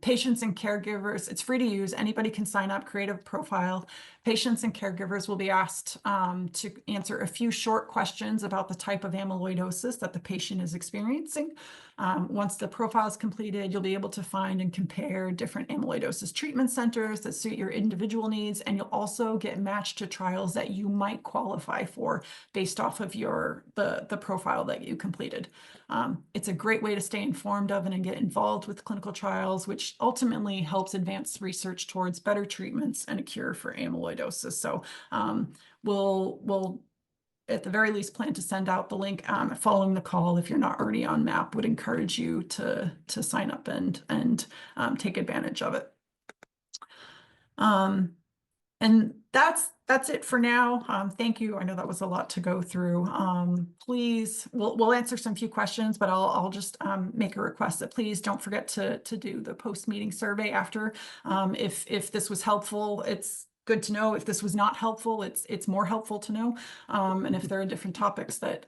Patients and caregivers, it's free to use. Anybody can sign up, create a profile. Patients and caregivers will be asked to answer a few short questions about the type of amyloidosis that the patient is experiencing. Once the profile is completed, you'll be able to find and compare different amyloidosis treatment centers that suit your individual needs, and you'll also get matched to trials that you might qualify for based off of the profile that you completed. It's a great way to stay informed of and get involved with clinical trials, which ultimately helps advance research towards better treatments and a cure for amyloidosis. So we'll at the very least plan to send out the link following the call. If you're not already on MAP, would encourage you to sign up and take advantage of it. And that's it for now. Thank you. I know that was a lot to go through. Please, we'll answer some few questions, but I'll just make a request that please don't forget to do the post-meeting survey after. If this was helpful, it's good to know. If this was not helpful, it's more helpful to know. And if there are different topics that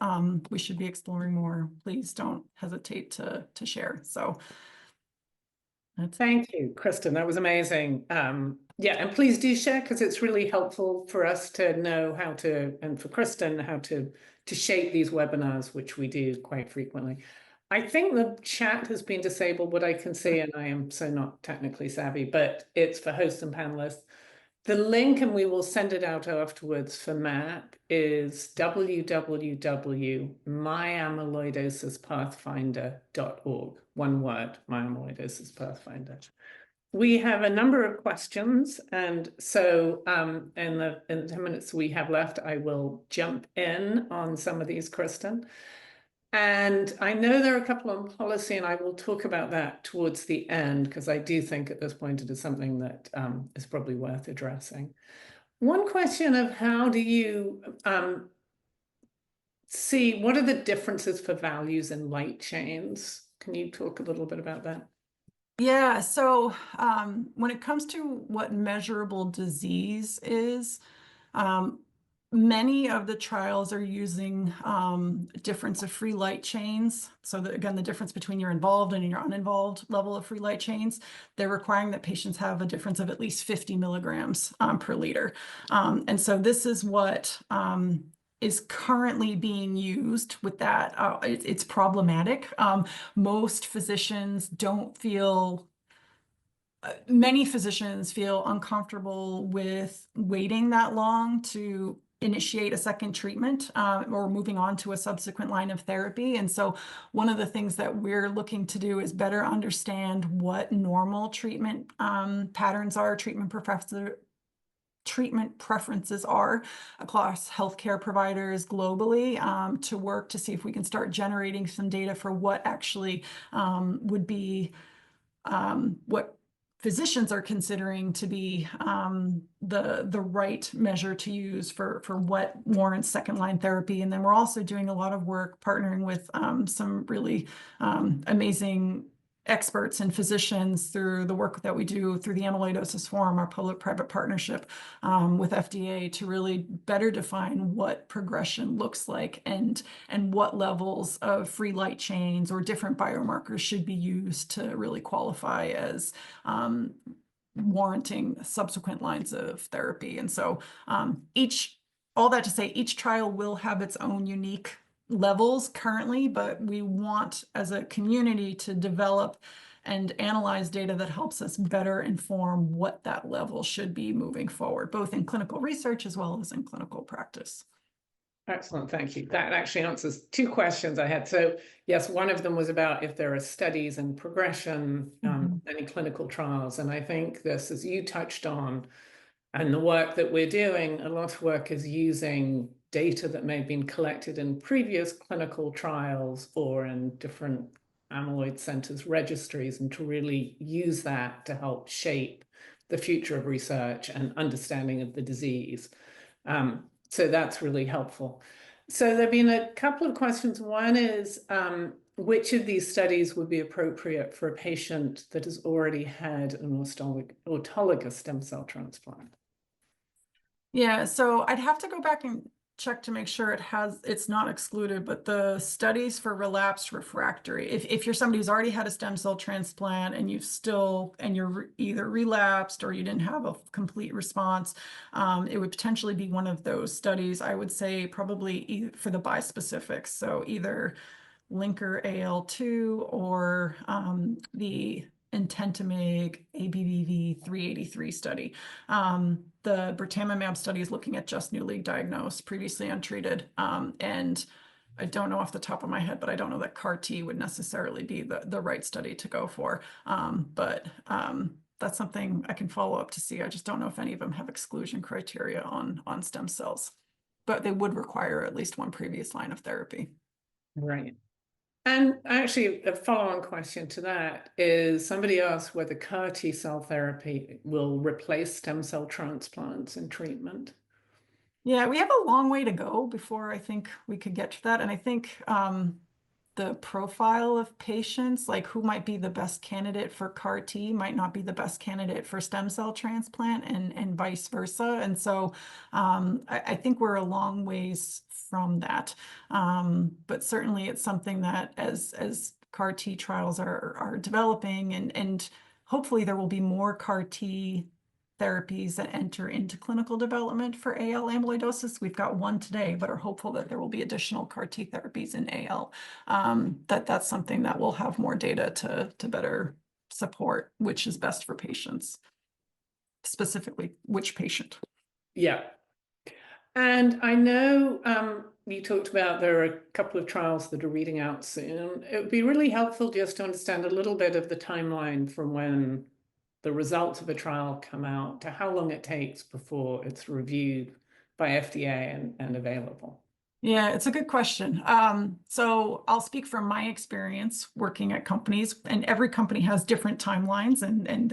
we should be exploring more, please don't hesitate to share. So
thank you, Kristen. That was amazing. Yeah, and please do share, because it's really helpful for us to know how to, and for Kristen, how to shape these webinars, which we do quite frequently. I think the chat has been disabled, what I can see, and I am so not technically savvy, but it's for hosts and panelists. The link, and we will send it out afterwards for MAP, is www.myamyloidosispathfinder.org. One word, My Amyloidosis Pathfinder. we have a number of questions, and so in the 10 minutes we have left, I will jump in on some of these, Kristen. And I know there are a couple on policy, and I will talk about that towards the end, because I do think at this point it is something that is probably worth addressing. One question of how do you see, what are the differences for values in light chains? Can you talk a little bit about that?
Yeah, so when it comes to what measurable disease is, many of the trials are using difference of free light chains. So that, again, the difference between your involved and your uninvolved level of free light chains, they're requiring that patients have a difference of at least 50 milligrams per liter. And so this is what is currently being used with that. It's problematic. Most physicians don't feel many physicians feel uncomfortable with waiting that long to initiate a second treatment or moving on to a subsequent line of therapy. And so one of the things that we're looking to do is better understand what normal treatment patterns are, treatment preferences are across healthcare providers globally, to work to see if we can start generating some data for what actually would be what physicians are considering to be the right measure to use for what warrants second line therapy. And then we're also doing a lot of work partnering with some really amazing experts and physicians through the work that we do through the Amyloidosis Forum, our public-private partnership with FDA, to really better define what progression looks like and what levels of free light chains or different biomarkers should be used to really qualify as warranting subsequent lines of therapy. And so all that to say, each trial will have its own unique levels currently, but we want as a community to develop and analyze data that helps us better inform what that level should be moving forward, both in clinical research as well as in clinical practice.
Excellent, thank you. That actually answers two questions I had. So yes, one of them was about if there are studies and progression, any clinical trials. And I think this, as you touched on, and the work that we're doing, a lot of work is using data that may have been collected in previous clinical trials or in different amyloid centers registries, and to really use that to help shape the future of research and understanding of the disease. So that's really helpful. So there have been a couple of questions. One is, which of these studies would be appropriate for a patient that has already had an autologous stem cell transplant?
Yeah, so I'd have to go back and check to make sure it's not excluded, but the studies for relapsed refractory, if you're somebody who's already had a stem cell transplant and you're either relapsed or you didn't have a complete response, it would potentially be one of those studies. I would say probably for the bispecifics, so either linker AL2 or the ENTENTAMIG ABBV 383 study. The birtamimab study is looking at just newly diagnosed, previously untreated. And I don't know off the top of my head, but I don't know that CAR T would necessarily be the right study to go for. But that's something I can follow up to see. I just don't know if any of them have exclusion criteria on stem cells, but they would require at least one previous line of therapy.
Right. And actually, a follow-on question to that is, somebody asked whether CAR T cell therapy will replace stem cell transplants in treatment.
Yeah, we have a long way to go before I think we could get to that. And I think the profile of patients, like who might be the best candidate for CAR T, might not be the best candidate for stem cell transplant, and vice versa. And so I think we're a long ways from that. But certainly it's something that as CAR T trials are developing, and hopefully there will be more CAR T therapies that enter into clinical development for AL amyloidosis. We've got one today, but are hopeful that there will be additional CAR T therapies in AL. That's something that will have more data to better support which is best for patients, specifically which patient.
Yeah. And I know you talked about there are a couple of trials that are reading out soon. It would be really helpful just to understand a little bit of the timeline from when the results of a trial come out to how long it takes before it's reviewed by FDA and available?
Yeah, it's a good question. So I'll speak from my experience working at companies, and every company has different timelines and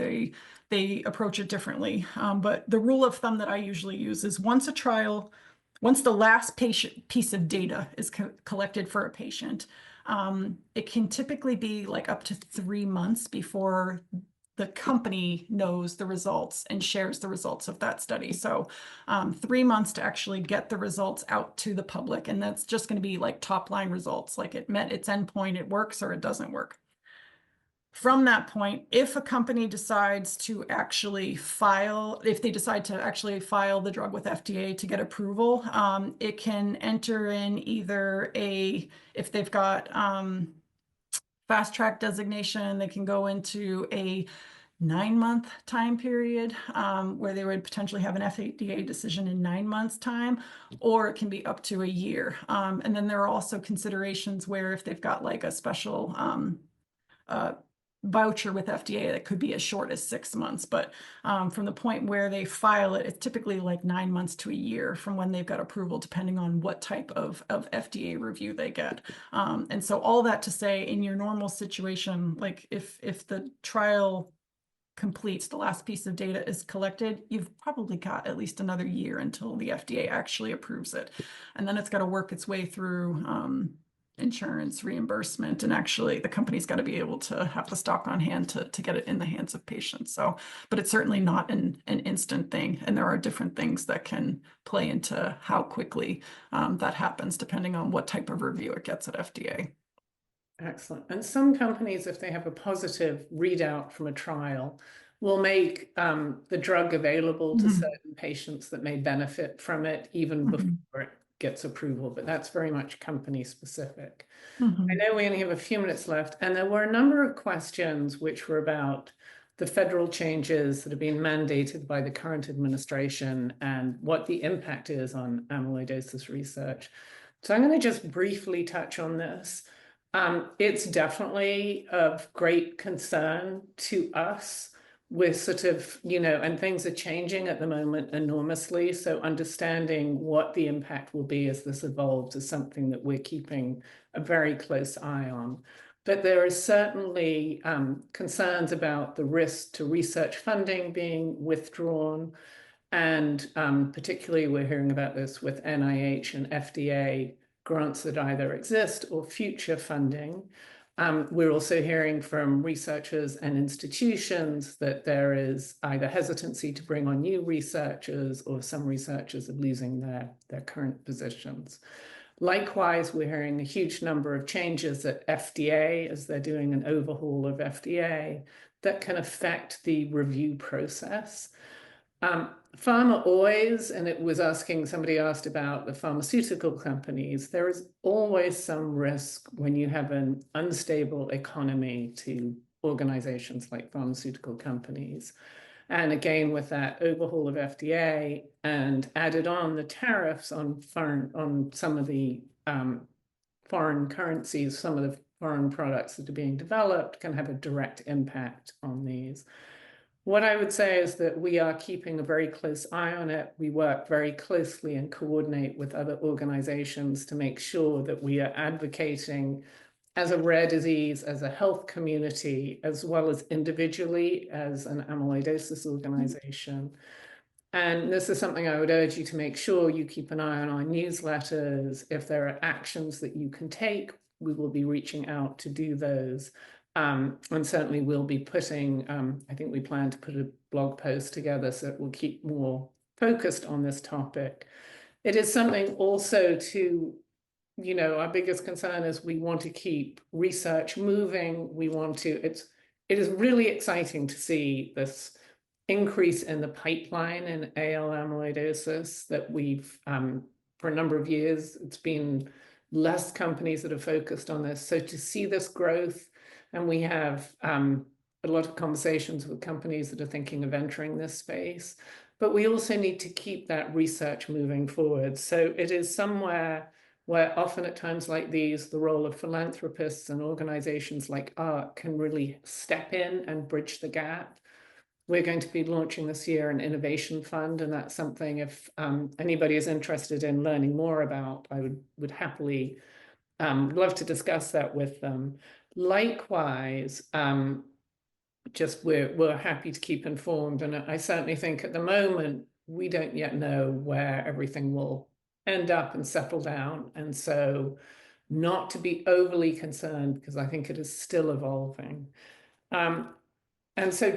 they approach it differently. But the rule of thumb that I usually use is once the last piece of data is collected for a patient, it can typically be like up to 3 months before the company knows the results and shares the results of that study. So 3 months to actually get the results out to the public. And that's just going to be like top line results, like it met its endpoint, it works or it doesn't work. From that point, if a company decides to actually file, if they decide to actually file the drug with FDA to get approval, it can enter in either if they've got fast track designation, they can go into a 9-month time period where they would potentially have an FDA decision in 9 months' time, or it can be up to a year. And then there are also considerations where if they've got like a special voucher with FDA that could be as short as 6 months. But from the point where they file it, it's typically like 9 months to a year from when they've got approval, depending on what type of FDA review they get. And so all that to say, in your normal situation, like if the trial completes, the last piece of data is collected, you've probably got at least another year until the FDA actually approves it. And then it's got to work its way through insurance reimbursement, and actually the company's got to be able to have the stock on hand to get it in the hands of patients. So, but it's certainly not an instant thing, and there are different things that can play into how quickly that happens depending on what type of review it gets at FDA.
Excellent. And some companies, if they have a positive readout from a trial, will make the drug available to certain patients that may benefit from it even before it gets approval, but that's very much company specific. I know we only have a few minutes left, and there were a number of questions which were about the federal changes that have been mandated by the current administration and what the impact is on amyloidosis research. So I'm going to just briefly touch on this. It's definitely of great concern to us. We're sort of, and things are changing at the moment enormously. So understanding what the impact will be as this evolves is something that we're keeping a very close eye on. But there are certainly concerns about the risk to research funding being withdrawn. And particularly we're hearing about this with NIH and FDA grants that either exist or future funding. We're also hearing from researchers and institutions that there is either hesitancy to bring on new researchers, or some researchers are losing their current positions. Likewise, we're hearing a huge number of changes at FDA as they're doing an overhaul of FDA that can affect the review process. Pharma always, and it was somebody asked about the pharmaceutical companies, there is always some risk when you have an unstable economy to organizations like pharmaceutical companies. And again, with that overhaul of FDA and added on the tariffs on some of the foreign currencies, some of the foreign products that are being developed can have a direct impact on these. What I would say is that we are keeping a very close eye on it. We work very closely and coordinate with other organizations to make sure that we are advocating as a rare disease, as a health community, as well as individually as an amyloidosis organization. And this is something I would urge you to make sure you keep an eye on our newsletters. If there are actions that you can take, we will be reaching out to do those. And certainly we'll be putting, I think we plan to put a blog post together so it will keep more focused on this topic. It is something also to, our biggest concern is we want to keep research moving. It is really exciting to see this increase in the pipeline in AL amyloidosis that we've, for a number of years, it's been less companies that are focused on this. So to see this growth, and we have a lot of conversations with companies that are thinking of entering this space, but we also need to keep that research moving forward. So it is somewhere where often at times like these, the role of philanthropists and organizations like ARC can really step in and bridge the gap. we're going to be launching this year an innovation fund, and that's something if anybody is interested in learning more about, I would happily love to discuss that with them. Likewise, just we're happy to keep informed, and I certainly think at the moment we don't yet know where everything will end up and settle down, and so not to be overly concerned because I think it is still evolving. And so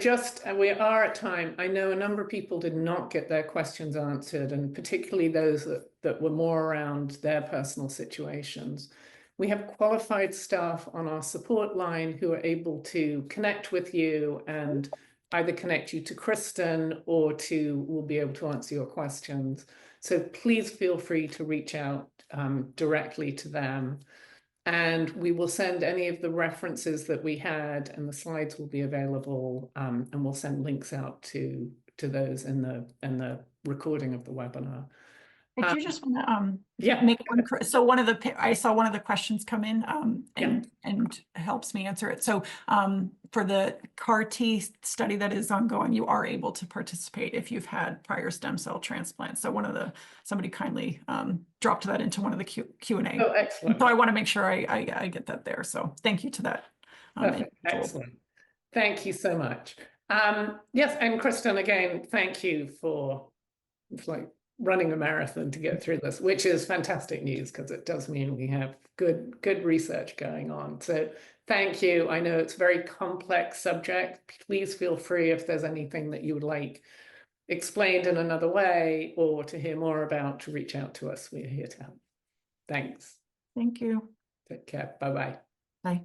we are at time. I know a number of people did not get their questions answered, and particularly those that were more around their personal situations. We have qualified staff on our support line who are able to connect with you and either connect you to Kristen or will be able to answer your questions. So please feel free to reach out directly to them. And we will send any of the references that we had, and the slides will be available, and we'll send links out to those in the recording of the webinar.
I do just want to
Yeah.
make one. So I saw one of the questions come in and helps me answer it. So for the CAR T study that is ongoing, you are able to participate if you've had prior stem cell transplants. So somebody kindly dropped that into one of the Q&A.
Oh, excellent.
So I want to make sure I get that there. So thank you to that.
Perfect. Excellent. Thank you so much. Yes, and Kristen, again, thank you for running a marathon to get through this, which is fantastic news because it does mean we have good research going on. So thank you. I know it's a very complex subject. Please feel free if there's anything that you would like explained in another way or to hear more about, to reach out to us. We're here to help. Thanks.
Thank you.
Take care. Bye-bye.
Bye.